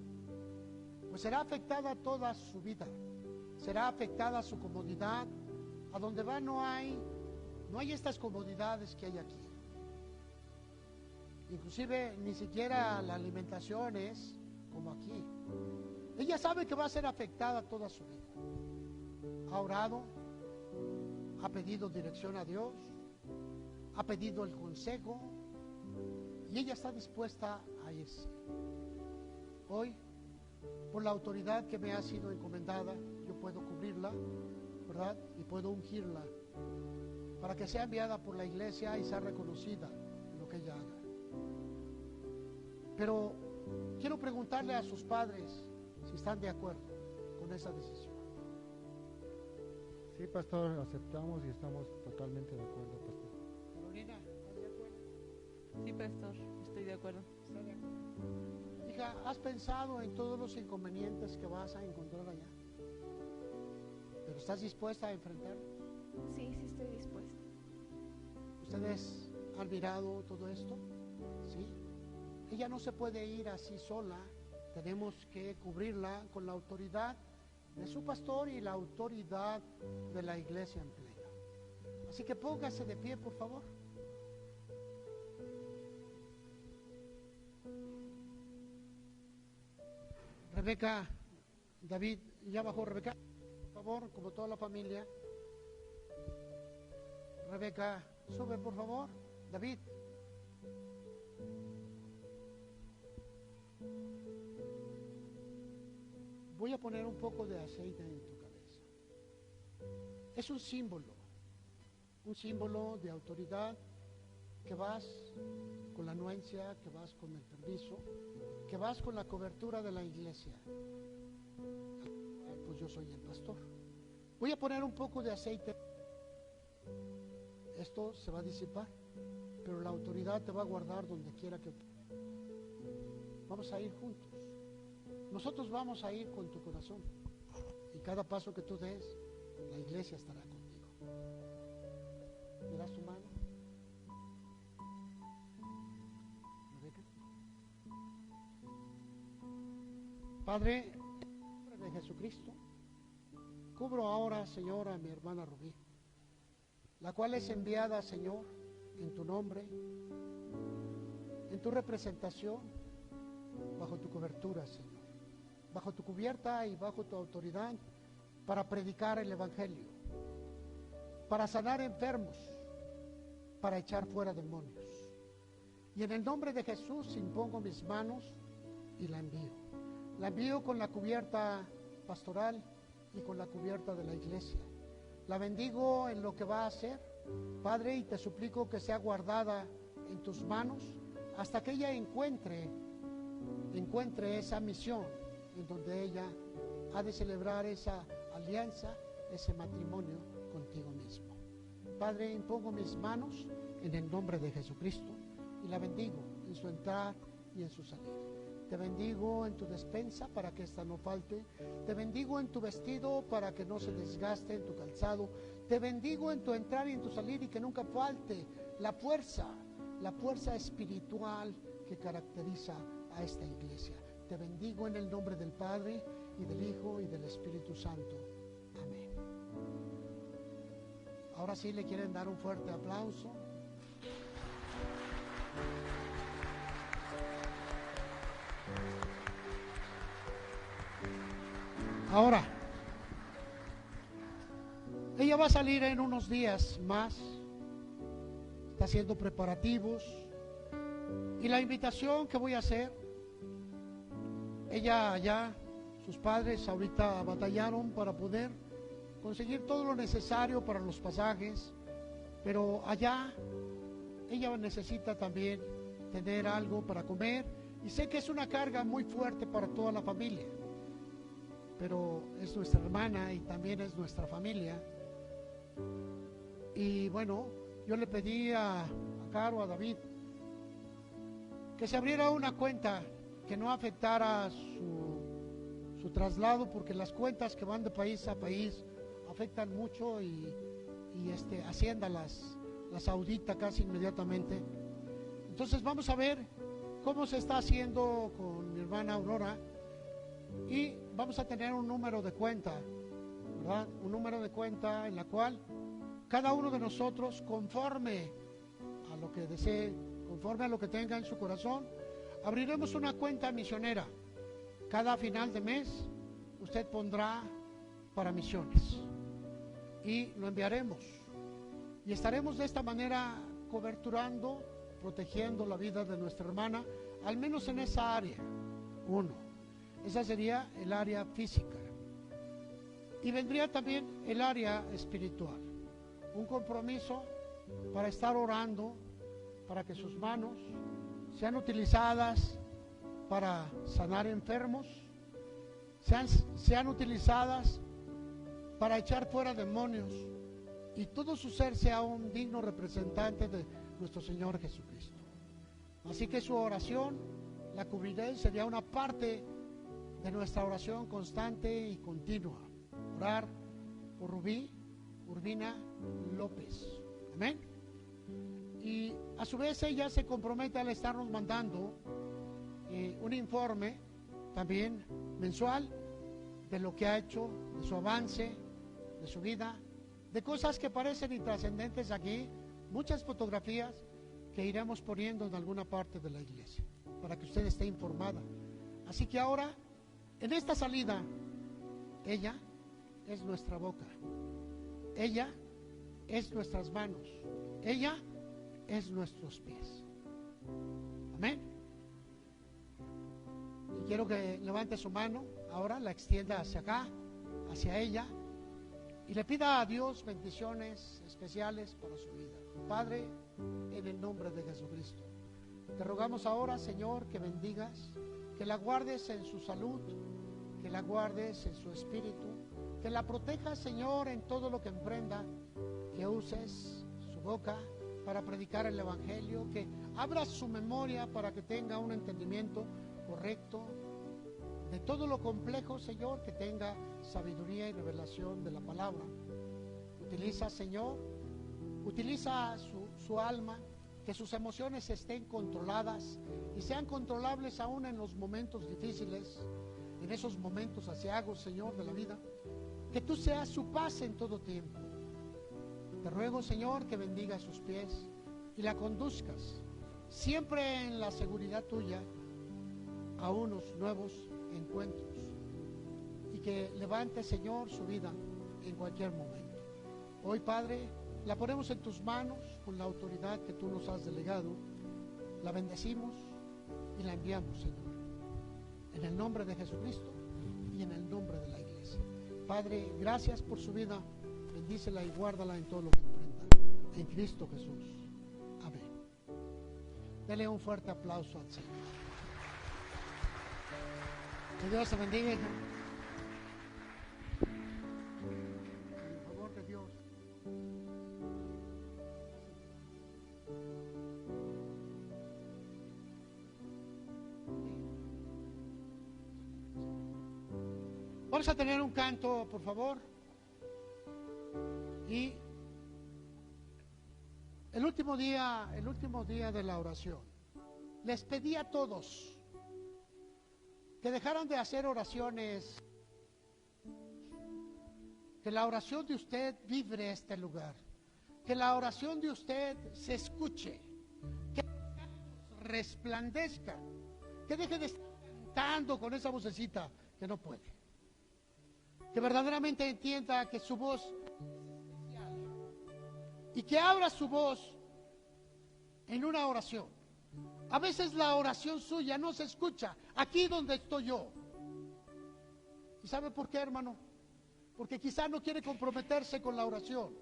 Speaker 1: pues será afectada toda su vida, será afectada su comodidad. A donde va no hay estas comodidades que hay aquí. Inclusive ni siquiera la alimentación es como aquí. Ella sabe que va a ser afectada toda su vida. Ha orado, ha pedido dirección a Dios, ha pedido el consejo y ella está dispuesta a irse. Hoy, por la autoridad que me ha sido encomendada, yo puedo cubrirla, ¿verdad? Y puedo ungirla para que sea enviada por la iglesia y sea reconocida en lo que ella haga. Pero quiero preguntarle a sus padres si están de acuerdo con esa decisión.
Speaker 2: Sí, pastor, aceptamos y estamos totalmente de acuerdo, pastor.
Speaker 1: Carolina, ¿estás de acuerdo?
Speaker 3: Sí, pastor, estoy de acuerdo.
Speaker 1: ¿Está de acuerdo? Hija, ¿has pensado en todos los inconvenientes que vas a encontrar allá? ¿Pero estás dispuesta a enfrentarlos?
Speaker 4: Sí, sí estoy dispuesta.
Speaker 1: ¿Ustedes han mirado todo esto? ¿Sí? Ella no se puede ir así sola. Tenemos que cubrirla con la autoridad de su pastor y la autoridad de la iglesia en pleno. Así que póngase de pie, por favor. Rebeca, David, ya bajó Rebeca, por favor, como toda la familia. Rebeca, sube por favor. David. Voy a poner un poco de aceite en tu cabeza. Es un símbolo de autoridad, que vas con la anuencia, que vas con el permiso, que vas con la cobertura de la iglesia. Pues yo soy el pastor. Voy a poner un poco de aceite. Esto se va a disipar, pero la autoridad te va a guardar donde quiera que... Vamos a ir juntos. Nosotros vamos a ir con tu corazón. Y cada paso que tú des, la iglesia estará contigo. ¿Me das tu mano? Rebeca. Padre, en nombre de Jesucristo, cubro ahora, Señor, a mi hermana Rubí, la cual es enviada, Señor, en tu nombre, en tu representación, bajo tu cobertura, Señor, bajo tu cubierta y bajo tu autoridad, para predicar el Evangelio, para sanar enfermos, para echar fuera demonios. Y en el nombre de Jesús impongo mis manos y la envío. La envío con la cubierta pastoral y con la cubierta de la iglesia. La bendigo en lo que va a hacer, Padre, y te suplico que sea guardada en tus manos hasta que ella encuentre esa misión en donde ella ha de celebrar esa alianza, ese matrimonio contigo mismo. Padre, impongo mis manos en el nombre de Jesucristo y la bendigo en su entrar y en su salir. Te bendigo en tu despensa para que ésta no falte. Te bendigo en tu vestido para que no se desgaste, en tu calzado. Te bendigo en tu entrar y en tu salir y que nunca falte la fuerza espiritual que caracteriza a esta iglesia. Te bendigo en el nombre del Padre y del Hijo y del Espíritu Santo. Amén. Ahora sí le quieren dar un fuerte aplauso. Ahora, ella va a salir en unos días más, está haciendo preparativos, y la invitación que voy a hacer, ella allá, sus padres ahorita batallaron para poder conseguir todo lo necesario para los pasajes, pero allá ella necesita también tener algo para comer Y sé que es una carga muy fuerte para toda la familia, pero es nuestra hermana y también es nuestra familia. Y bueno, yo le pedí a Caro, a David, que se abriera una cuenta que no afectara su traslado, porque las cuentas que van de país a país afectan mucho y Hacienda las audita casi inmediatamente. Entonces vamos a ver cómo se está haciendo con mi hermana Aurora y vamos a tener un número de cuenta, ¿verdad? Un número de cuenta en la cual cada uno de nosotros, conforme a lo que desee, conforme a lo que tenga en su corazón, abriremos una cuenta misionera. Cada final de mes usted pondrá para misiones y lo enviaremos y estaremos de esta manera coberturando, protegiendo la vida de nuestra hermana, al menos en esa área. Esa sería el área física. Y vendría también el área espiritual, un compromiso para estar orando para que sus manos sean utilizadas para sanar enfermos, sean utilizadas para echar fuera demonios, y todo su ser sea un digno representante de nuestro Señor Jesucristo. Así que su oración la cubriré, sería una parte de nuestra oración constante y continua. Orar por Rubí Urbina López. Amén. Y a su vez ella se compromete al estarnos mandando un informe también mensual de lo que ha hecho, de su avance, de su vida, de cosas que parecen intrascendentes aquí, muchas fotografías que iremos poniendo en alguna parte de la iglesia para que usted esté informada. Así que ahora, en esta salida, ella es nuestra boca, ella es nuestras manos, ella es nuestros pies. Amén. Y quiero que levante su mano ahora, la extienda hacia acá, hacia ella, y le pida a Dios bendiciones especiales para su vida. Padre, en el nombre de Jesucristo, te rogamos ahora, Señor, que bendigas, que la guardes en su salud, que la guardes en su espíritu, que la protejas, Señor, en todo lo que emprenda, que uses su boca para predicar el Evangelio, que abras su memoria para que tenga un entendimiento correcto de todo lo complejo, Señor, que tenga sabiduría y revelación de la palabra. Utiliza, Señor, utiliza su alma, que sus emociones estén controladas y sean controlables aún en los momentos difíciles, en esos momentos aciagos, Señor, de la vida. Que tú seas su paz en todo tiempo. Te ruego, Señor, que bendiga sus pies y la conduzcas siempre en la seguridad tuya a unos nuevos encuentros, y que levante, Señor, su vida en cualquier momento. Hoy, Padre, la ponemos en tus manos con la autoridad que tú nos has delegado, la bendecimos y la enviamos, Señor, en el nombre de Jesucristo y en el nombre de la iglesia. Padre, gracias por su vida, bendícela y guárdala en todo lo que emprenda, en Cristo Jesús. Amén. Dele un fuerte aplauso al Señor. Que Dios te bendiga, hija. En favor de Dios. Vamos a tener un canto, por favor. Y el último día de la oración, les pedí a todos que dejaran de hacer oraciones, que la oración de usted vibre este lugar, que la oración de usted se escuche, que resplandezca, que deje de estar cantando con esa vocecita que no puede, que verdaderamente entienda que su voz es especial y que abra su voz en una oración. A veces la oración suya no se escucha aquí donde estoy yo. ¿Y sabe por qué, hermano? Porque quizá no quiere comprometerse con la oración.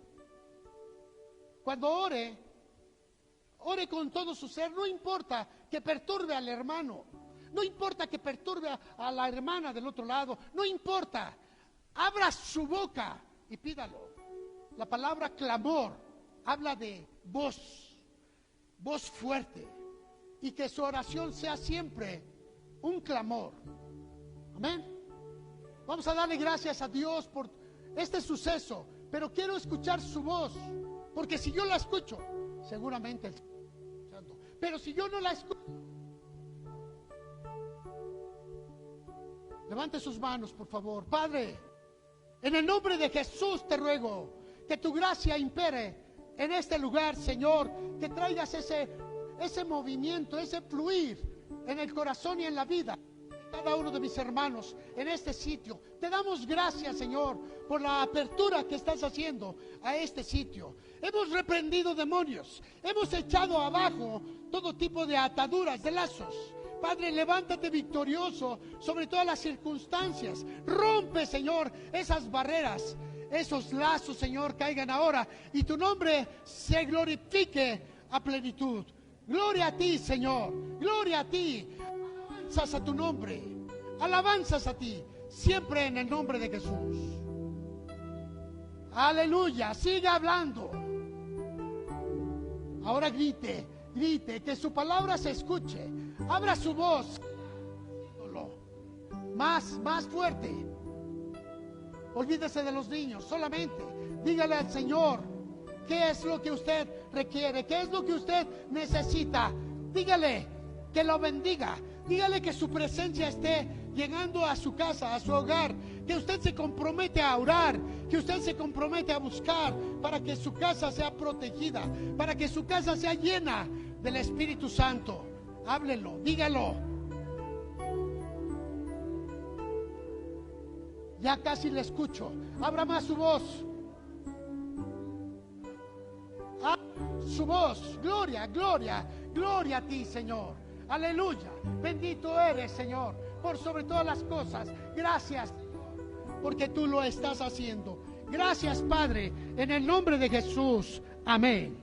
Speaker 1: Cuando ore con todo su ser, no importa que perturbe al hermano, No importa que perturbe a la hermana del otro lado, no importa. Abra su boca y pídalo. La palabra clamor habla de voz fuerte, y que su oración sea siempre un clamor. Amén. Vamos a darle gracias a Dios por este suceso, pero quiero escuchar su voz, porque si yo la escucho, seguramente el Santo. Pero si yo no la escucho, levante sus manos, por favor. Padre, en el nombre de Jesús te ruego que tu gracia impere en este lugar, Señor, que traigas ese movimiento, ese fluir en el corazón y en la vida de cada uno de mis hermanos en este sitio. Te damos gracias, Señor, por la apertura que estás haciendo a este sitio. Hemos reprendido demonios, hemos echado abajo todo tipo de ataduras, de lazos. Padre, levántate victorioso sobre todas las circunstancias. Rompe, Señor, esas barreras, esos lazos, Señor, caigan ahora y tu nombre se glorifique a plenitud. Gloria a ti, Señor, gloria a ti. Alabanzas a tu nombre, alabanzas a ti, siempre en el nombre de Jesús. Aleluya, siga hablando. Ahora grite, que su palabra se escuche. Abra su voz, más fuerte. Olvídese de los niños, solamente dígale al Señor qué es lo que usted requiere, qué es lo que usted necesita. Dígale que lo bendiga, dígale que su presencia esté llegando a su casa, a su hogar, que usted se compromete a orar, que usted se compromete a buscar para que su casa sea protegida, para que su casa sea llena del Espíritu Santo. Háblelo, dígalo. Ya casi le escucho. Abra más su voz. Su voz. Gloria, gloria, gloria a ti, Señor. Aleluya. Bendito eres, Señor, por sobre todas las cosas. Gracias, porque tú lo estás haciendo. Gracias, Padre, en el nombre de Jesús. Amén.